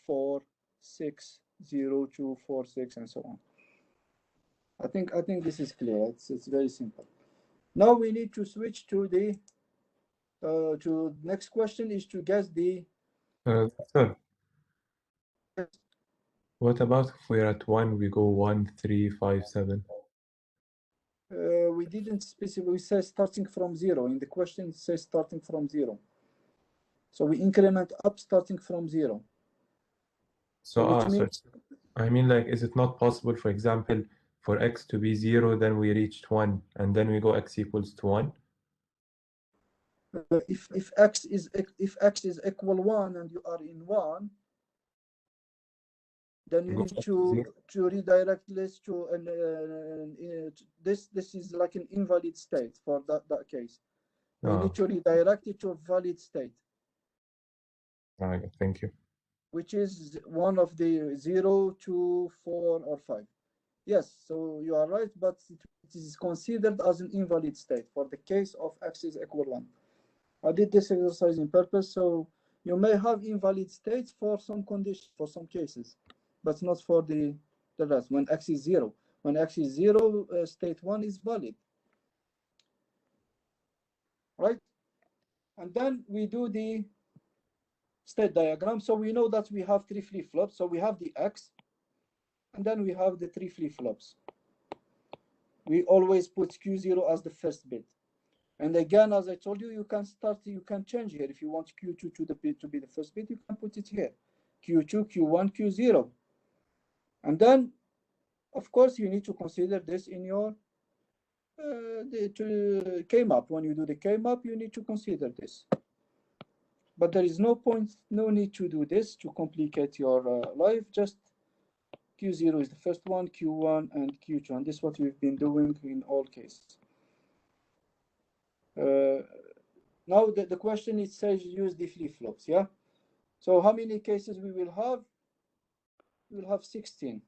4, 6, 0, 2, 4, 6, and so on. I think this is clear. It's very simple. Now we need to switch to the next question is to guess the. Sir, what about if we're at 1, we go 1, 3, 5, 7? We didn't specify. We say starting from 0. In the question, it says starting from 0. So we increment up starting from 0. So, which means, I mean, like, is it not possible, for example, for X to be 0, then we reached 1, and then we go X equals to 1? if X is equal 1 and you are in 1, then you need to redirect this to this is like an invalid state for that case. You need to redirect it to a valid state. Thank you. Which is one of the 0, 2, 4, or 5. Yes, so you are right, but it is considered as an invalid state for the case of X is equal 1. I did this exercise in purpose, so you may have invalid states for some conditions, for some cases, but not for the rest. When X is 0, when X is 0, state 1 is valid, right? And then we do the state diagram. So we know that we have 3 flip-flops. So we have the X, and then we have the 3 flip-flops. We always put Q0 as the first bit. And again, as I told you, you can change here. If you want Q2 to be the first bit, you can put it here. Q2, Q1, Q0. And then, of course, you need to consider this in your K-map. When you do the K-map, you need to consider this. But there is no need to do this to complicate your life. Just Q0 is the first one, Q1 and Q2. And this is what we've been doing in all cases. Now the question, it says use the flip-flops, yeah? So how many cases we will have? We will have 16.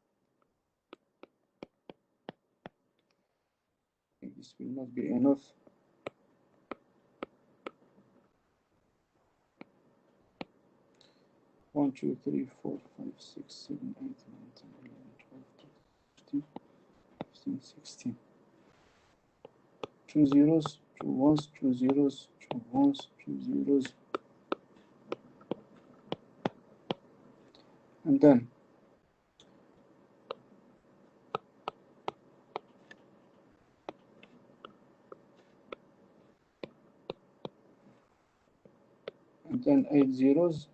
I think this will not be enough. One, 2, 3, 4, 5, 6, 7, 8, 9, 10, 11, 12, 13, 14, 15, 16. 2 zeros, 2 ones, 2 zeros, 2 ones, 2 zeros. And then and then 8 zeros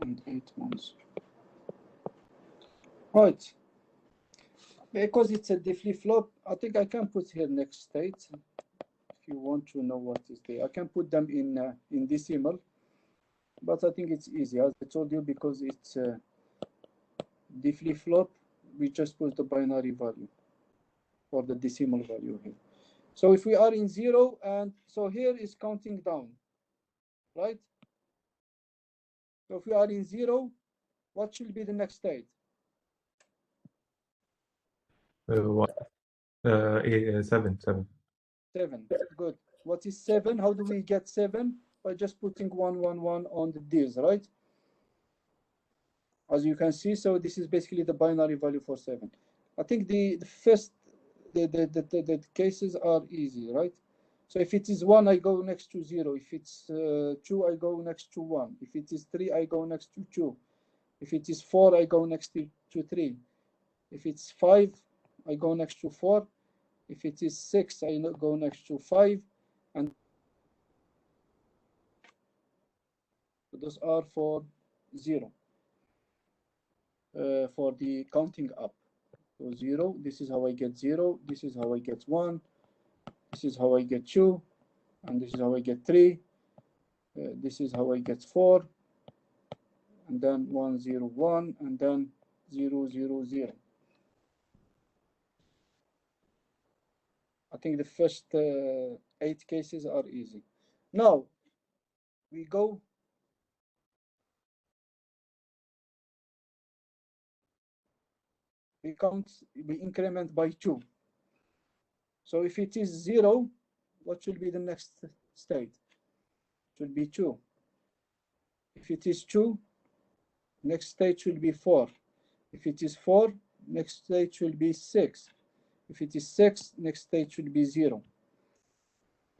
and 8 ones. Right. Because it's a flip-flop, I think I can put here next state. if you want to know what is there. I can put them in decimal, but I think it's easy, as I told you, because it's the flip-flop. We just put the binary value for the decimal value here. So if we are in 0, and so here is counting down, right? So if we are in 0, what should be the next state? 7. 7. Good. What is 7? How do we get 7? By just putting 1, 1, 1 on the dirs, right? As you can see, so this is basically the binary value for 7. I think the first the cases are easy, right? So if it is 1, I go next to 0. If it's 2, I go next to 1. If it is 3, I go next to 2. If it is 4, I go next to 3. If it's 5, I go next to 4. If it is 6, I go next to 5. And those are for 0, for the counting up. So 0, this is how I get 0. This is how I get 1. This is how I get 2. And this is how I get 3. This is how I get 4. And then 1, 0, 1. And then 0, 0, 0. I think the first 8 cases are easy. Now, we we increment by 2. So if it is 0, what should be the next state? It should be 2. If it is 2, next state should be 4. If it is 4, next state should be 6. If it is 6, next state should be 0.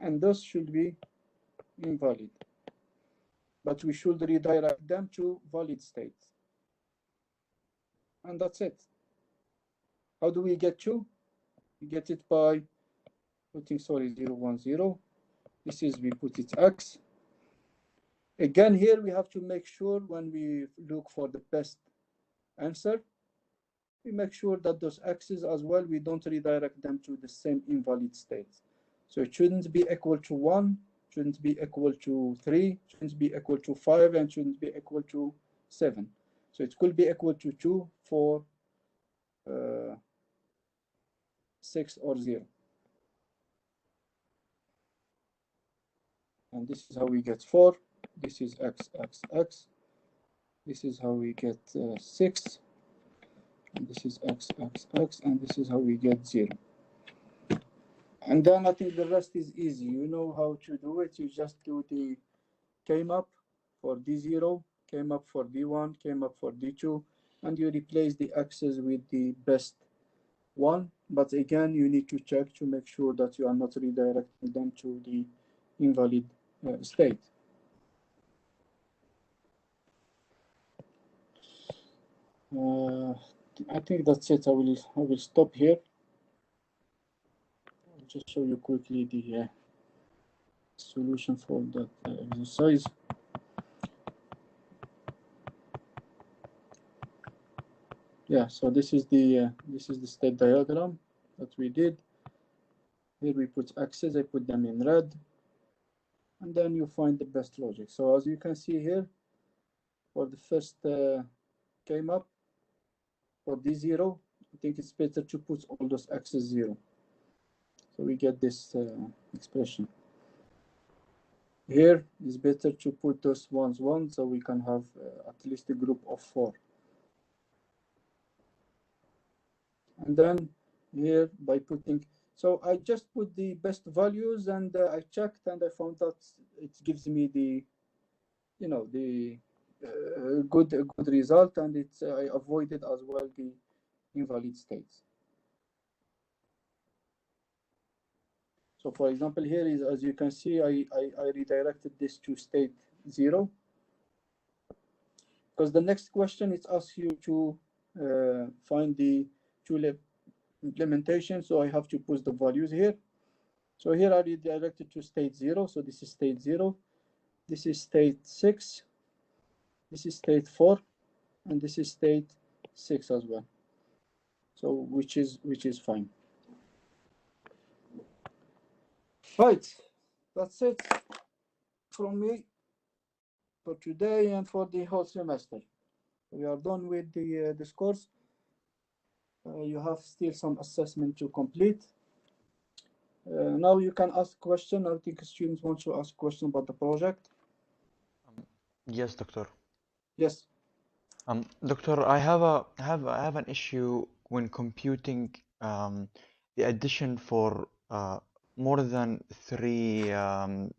And those should be invalid. But we should redirect them to valid states. And that's it. How do we get 2? We get it by putting, 0, 1, 0. This is, we put it x. Again, here we have to make sure when we look for the best answer, we make sure that those x's as well, we don't redirect them to the same invalid states. So it shouldn't be equal to 1, shouldn't be equal to 3, shouldn't be equal to 5, and shouldn't be equal to 7. So it could be equal to 2, 4, 6, or 0. And this is how we get 4. This is x, x, x. This is how we get 6. And this is x, x, x. And this is how we get 0. And then I think the rest is easy. You know how to do it. You just do the K-map for D0, K-map for D1, K-map for D2, and you replace the x's with the best one. But again, you need to check to make sure that you are not redirecting them to the invalid state. I think that's it. I will stop here. I'll just show you quickly the solution for that exercise. Yeah, so this is the state diagram that we did. Here we put x's, I put them in red, and then you find the best logic. So as you can see here, for the first K-map, for D0, I think it's better to put all those x's 0. So we get this expression. Here it's better to put those ones 1, so we can have at least a group of 4. And then here by putting, so I just put the best values, and I checked, and I found that it gives me the, you know, the good result, and it's I avoided as well the invalid states. So for example, here is, as you can see, I redirected this to state 0, because the next question it asks you to find the two implementation, so I have to put the values here. So here I redirected to state 0, so this is state 0, this is state 6, this is state 4, and this is state 6 as well. So which is fine. Right, that's it from me for today and for the whole semester. We are done with this course. You have still some assessment to complete. Now you can ask question. I think students want to ask question about the project. Yes, doctor. Yes. Doctor, I have an issue when computing the addition for more than three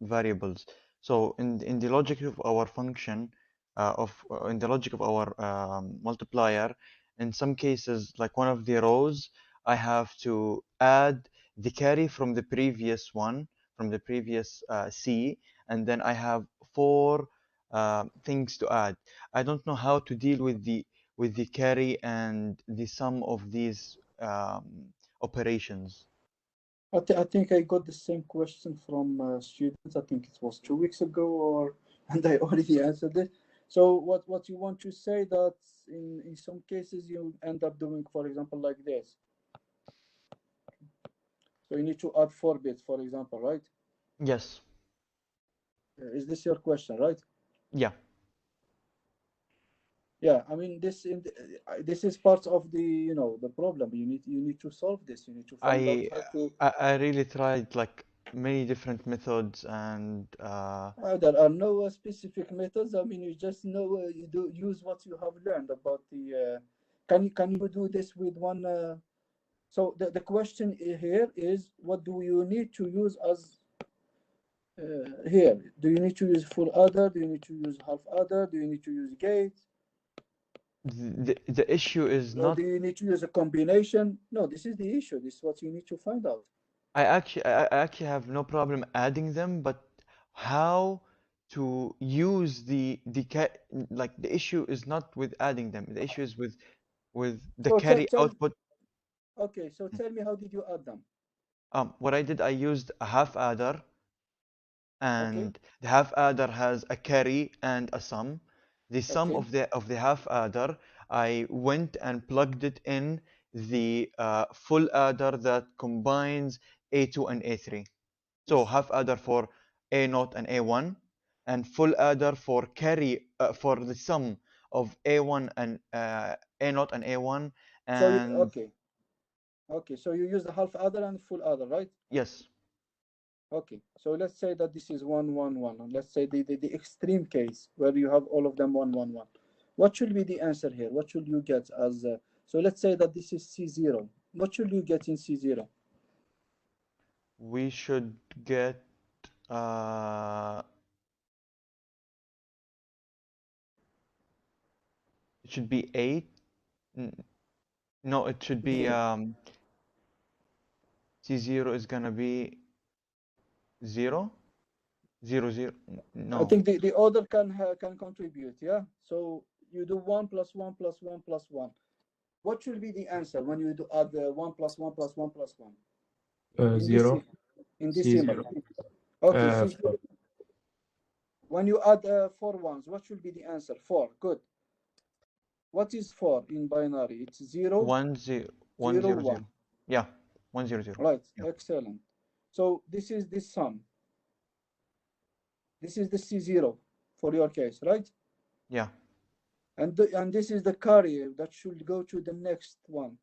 variables. So in the logic of our function in the logic of our multiplier, in some cases, like one of the rows, I have to add the carry from the previous one, from the previous C, and then I have four things to add. I don't know how to deal with the carry and the sum of these operations. I think I got the same question from students. I think it was 2 weeks ago, and I already answered it. So what you want to say that in some cases you end up doing, for example, like this. So you need to add 4 bits, for example, right? Yes. Is this your question, right? Yeah. Yeah, I mean this is part of the the problem. You need to solve this. You need to find out I how to. I really tried like many different methods and There are no specific methods. I mean, you just know you do use what you have learned about the. Can you do this with one? So the question here is, what do you need to use as here? Do you need to use full adder? Do you need to use half adder? Do you need to use gate? the issue is Or not. do you need to use a combination? No, this is the issue. This is what you need to find out. I actually have no problem adding them, but how to use like the issue is not with adding them. The issue is with the So carry tell output. okay. So tell me, how did you add them? What I did, I used a half adder, Okay, and the half adder has a carry and a sum. The sum okay, of the half adder, I went and plugged it in the full adder that combines A2 and A3. So yes. half adder for A0 and A1, and full adder for carry for the sum of A1 and A0 and A1, So you and okay, okay. So you use the half adder and full adder, right? yes. Okay. So let's say that this is 1 1 1. And let's say the extreme case where you have all of them 1 1 1. What should be the answer here? What should you get as? So let's say that this is C0. What should you get in C0? We should get uh, it should be 8. No, it should be C0 is gonna be 0, 0, 0. I No, think the order can contribute. Yeah. So you do 1 + 1 + 1 + 1. What should be the answer when you do add 1 + 1 + 1 + 1 in this 0, in decimal? C0. Okay. See, 4. when you add 4 ones, what should be the answer? 4. Good. What is 4 in binary? It's 0 1, 0, 1, 0 0, 1. 0. Yeah, 1, 0, 0. Right. Yeah, Excellent. So this is the sum. This is the C0 for your case, right? yeah. And this is the carry that should go to the next one,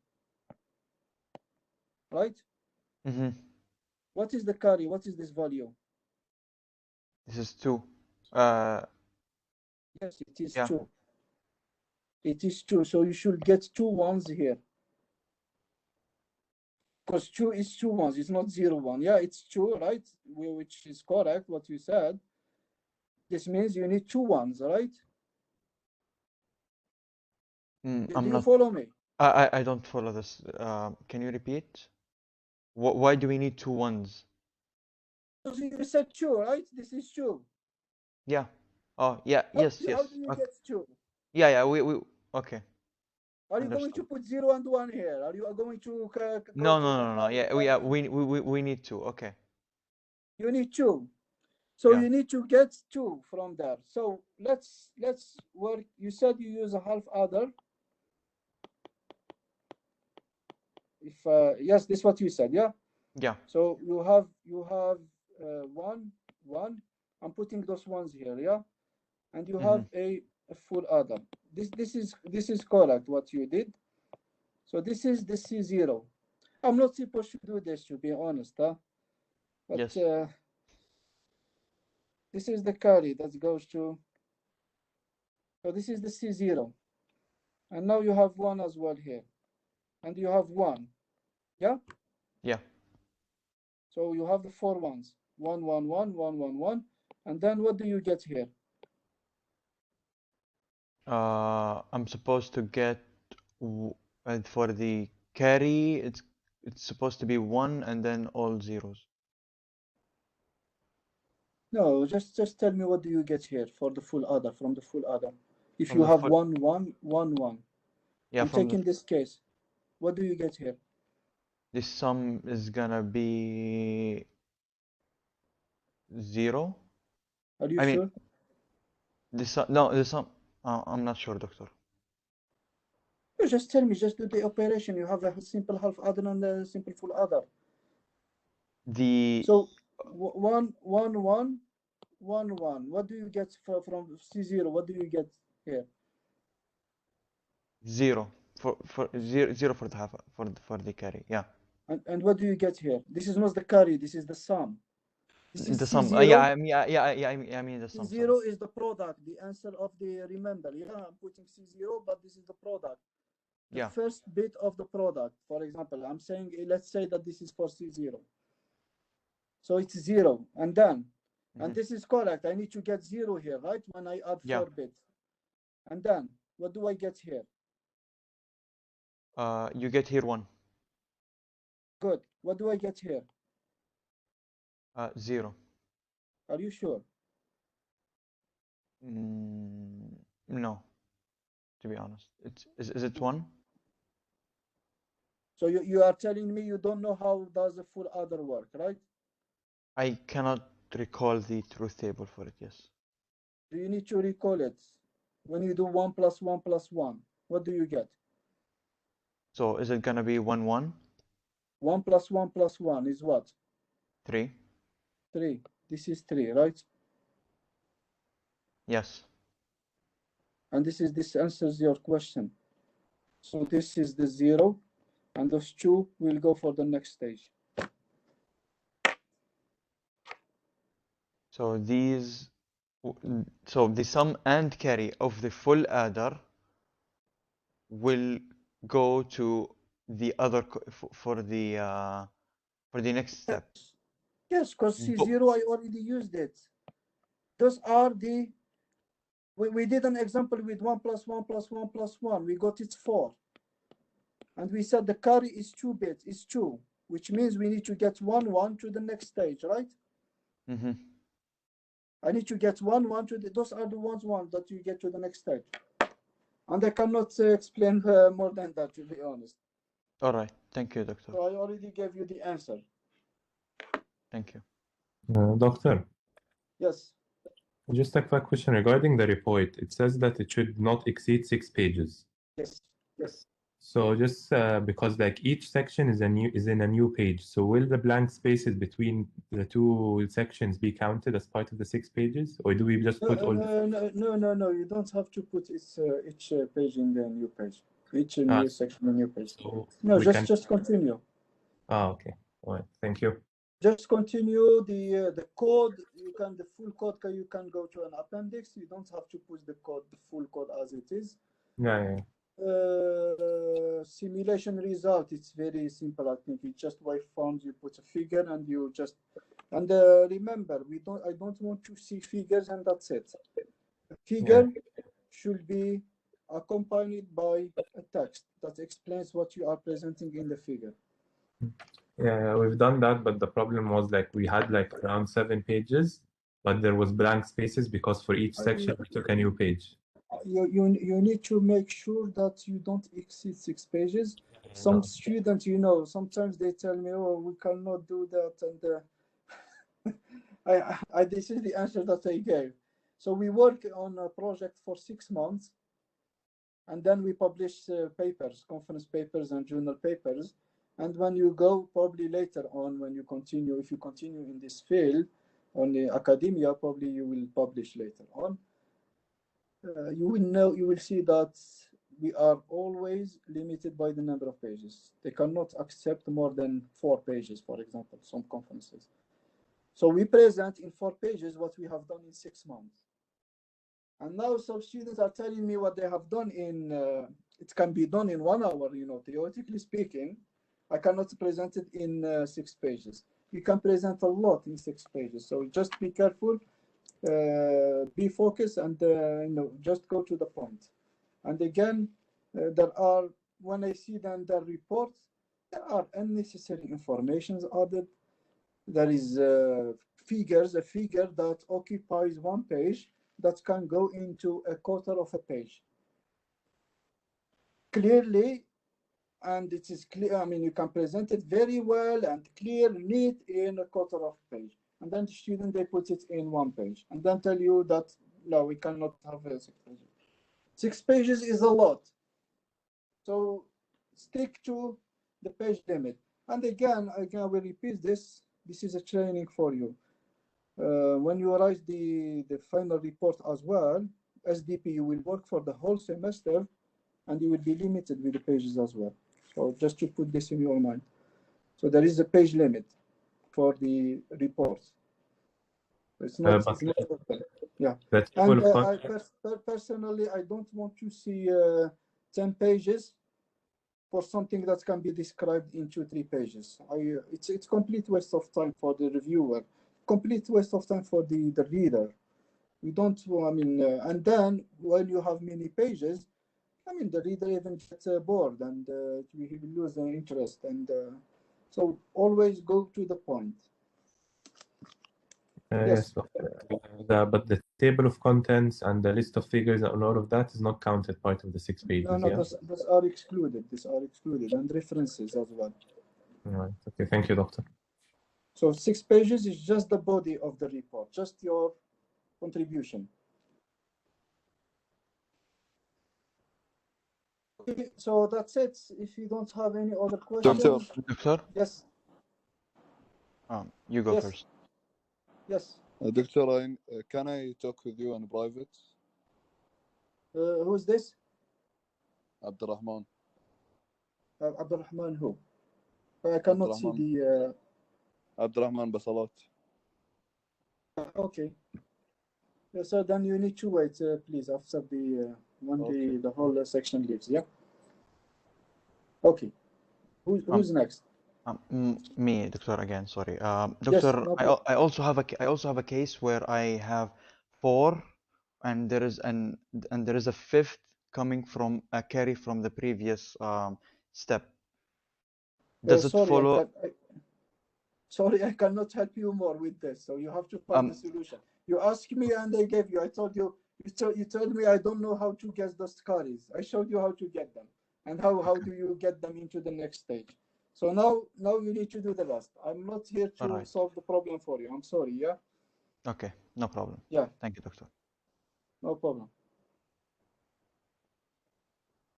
right? Mm-hmm. What is the carry? What is this value? This is 2. Uh, Yes, it is yeah. 2. It is 2. So you should get 2 ones here. Because 2 is 2 ones. It's not 0 1. Yeah, it's 2, right? Which is correct, what you said. This means you need 2 ones, right? Do I'm you not. follow me? I don't follow this. Can you repeat? Why do we need 2 ones? Because you said 2, right? This is 2. Yeah. Oh, yeah. Yes, How do yes. you Okay. get 2? Yeah, yeah. We. Okay. Are you going Understood. to put 0 and 1 here? Are you going to go No, to no, the no, no. carry Yeah, we part? we need to. Okay. You need 2. So Yeah. you need to get 2 from there. So let's work. You said you use a half adder. If yes, this is what you said, yeah. Yeah. So you have 1, 1. I'm putting those ones here, yeah? And you Mm-hmm. have a full adder. This is correct what you did. So this is the C0. I'm not supposed to do this, to be honest, huh? But Yes. this is the carry that goes to. So this is the C0. And now you have 1 as well here. And you have 1. Yeah? Yeah. So you have the 4 ones. 1, 1, 1, 1, 1, 1. And then what do you get here? I'm supposed to get and for the carry, it's supposed to be 1 and then all zeros. No, just tell me what do you get here for the full adder, from the full adder. If From you the have full, 1, 1, 1, 1. yeah, I'm from taking this case. What do you get here? the sum is gonna be 0. Are you I mean, sure? the sum, no, the sum, I'm not sure, doctor. You just tell me, just do the operation. You have a simple half adder and a simple full adder. The So 1, 1, 1, 1, 1. What do you get from C0? What do you get here? 0 for zero for the half for the carry, yeah. And what do you get here? This is not the carry, this is the sum. This is The sum, C0. yeah, I mean, I mean the sum. Sorry. C0 is the product, the answer of the, remember, yeah, I'm putting C0, but this is the product. The Yeah. first bit of the product. For example, I'm saying, let's say that this is for C0. So it's 0, and then, and this is correct. I need to get 0 here, right? When I add Yeah. 4 bits. And then, what do I get here? You get here 1. Good. What do I get here? 0. Are you sure? No, to be honest. Is it 1? So you are telling me you don't know how does a full adder work, right? I cannot recall the truth table for it, yes. Do you need to recall it? When you do 1 plus 1 plus 1, what do you get? So is it gonna be 1, 1? 1 plus 1 plus 1 is what? 3? 3. This is 3, right? Yes. And this answers your question. So this is the 0, and those 2 will go for the next stage. So so the sum and carry of the full adder will go to the other for the next step. Yes, because C0 I already used it. Those are the, we did an example with 1 plus 1 plus 1 plus 1. We got it 4. And we said the carry is 2 bits, is 2, which means we need to get 1, 1 to the next stage, right? Mm-hmm. I need to get 1, 1 to the, those are the ones, 1 that you get to the next stage. And I cannot explain more than that, to be honest. All right. Thank you, doctor. So I already gave you the answer. Thank you. Doctor, Yes. just a quick question regarding the report. It says that it should not exceed 6 pages. Yes. Yes. So just because like each section is in a new page, so will the blank spaces between the two sections be counted as part of the 6 pages, or do we just put all? No. You don't have to put each page in the new page. Each new section in new page. So no, just continue. Okay. All right. Thank you. Just continue the code. The full code. You can go to an appendix. You don't have to push the full code as it is. Yeah. Simulation result. It's very simple. I think it's just waveforms. You put a figure and you just. And remember, I don't want to see figures and that's it. A figure should be accompanied by a text that explains what you are presenting in the figure. Yeah, we've done that, but the problem was like we had like around 7 pages, but there was blank spaces because for each section we took a new page. You need to make sure that you don't exceed 6 pages. Some students, sometimes they tell me, "Oh, we cannot do that," and this is the answer that I gave. So we work on a project for 6 months, and then we publish papers, conference papers and journal papers, And when you go probably later on, when you continue, if you continue in this field on the academia, probably you will publish later on. You will see that we are always limited by the number of pages. They cannot accept more than 4 pages, for example, some conferences. So we present in 4 pages what we have done in 6 months. And now some students are telling me what they have done in, it can be done in 1 hour, theoretically speaking. I cannot present it in 6 pages. You can present a lot in 6 pages. So just be careful, be focused, and just go to the point. And again, there are, when I see then the reports, there are unnecessary informations added. There is a figure that occupies 1 page that can go into a quarter of a page. Clearly, and it is clear, I mean, you can present it very well and clear, neat in a quarter of a page. And then the student, they put it in 1 page and then tell you that, no, we cannot have 6 pages. 6 pages is a lot. So stick to the page limit. And again, we repeat this. This is a training for you. When you write the final report as well, SDP, you will work for the whole semester and you will be limited with the pages as well. So just to put this in your mind. So there is a page limit for the reports. It's not, open. Yeah. And personally, I don't want to see 10 pages for something that can be described in 2-3 pages. It's complete waste of time for the reviewer, complete waste of time for the reader. We don't, I mean, and then when you have many pages, I mean, the reader even gets bored and he will lose the interest. And so always go to the point. Yes, but the table of contents and the list of figures and all of that is not counted part of the 6 pages. No, those are excluded. These are excluded, and references as well. Right. Okay. Thank you, Doctor. So 6 pages is just the body of the report, just your contribution. Okay, so that's it. If you don't have any other questions. Doctor? Yes. You go first. Yes. Doctor, can I talk with you in private? Who's this? Abdurrahman. Abdurrahman who? I cannot see the... Abdurrahman Basalat. Okay. So then you need to wait, please, after when the whole section leaves, yeah? Okay. Who's next? Me, Doctor, again, sorry. Doctor, Yes, no problem. I also have a case where I have 4 and there is a 5th coming from a carry from the previous step. Does it follow? Sorry, I cannot help you more with this. So you have to find a solution. You asked me and I gave you. I told you. You told me I don't know how to get those carries. I showed you how to get them and how do you get them into the next stage. So now you need to do the rest. I'm not here to solve the problem for you. I'm sorry. Yeah. Okay, no problem. Yeah. Thank you, Doctor. No problem.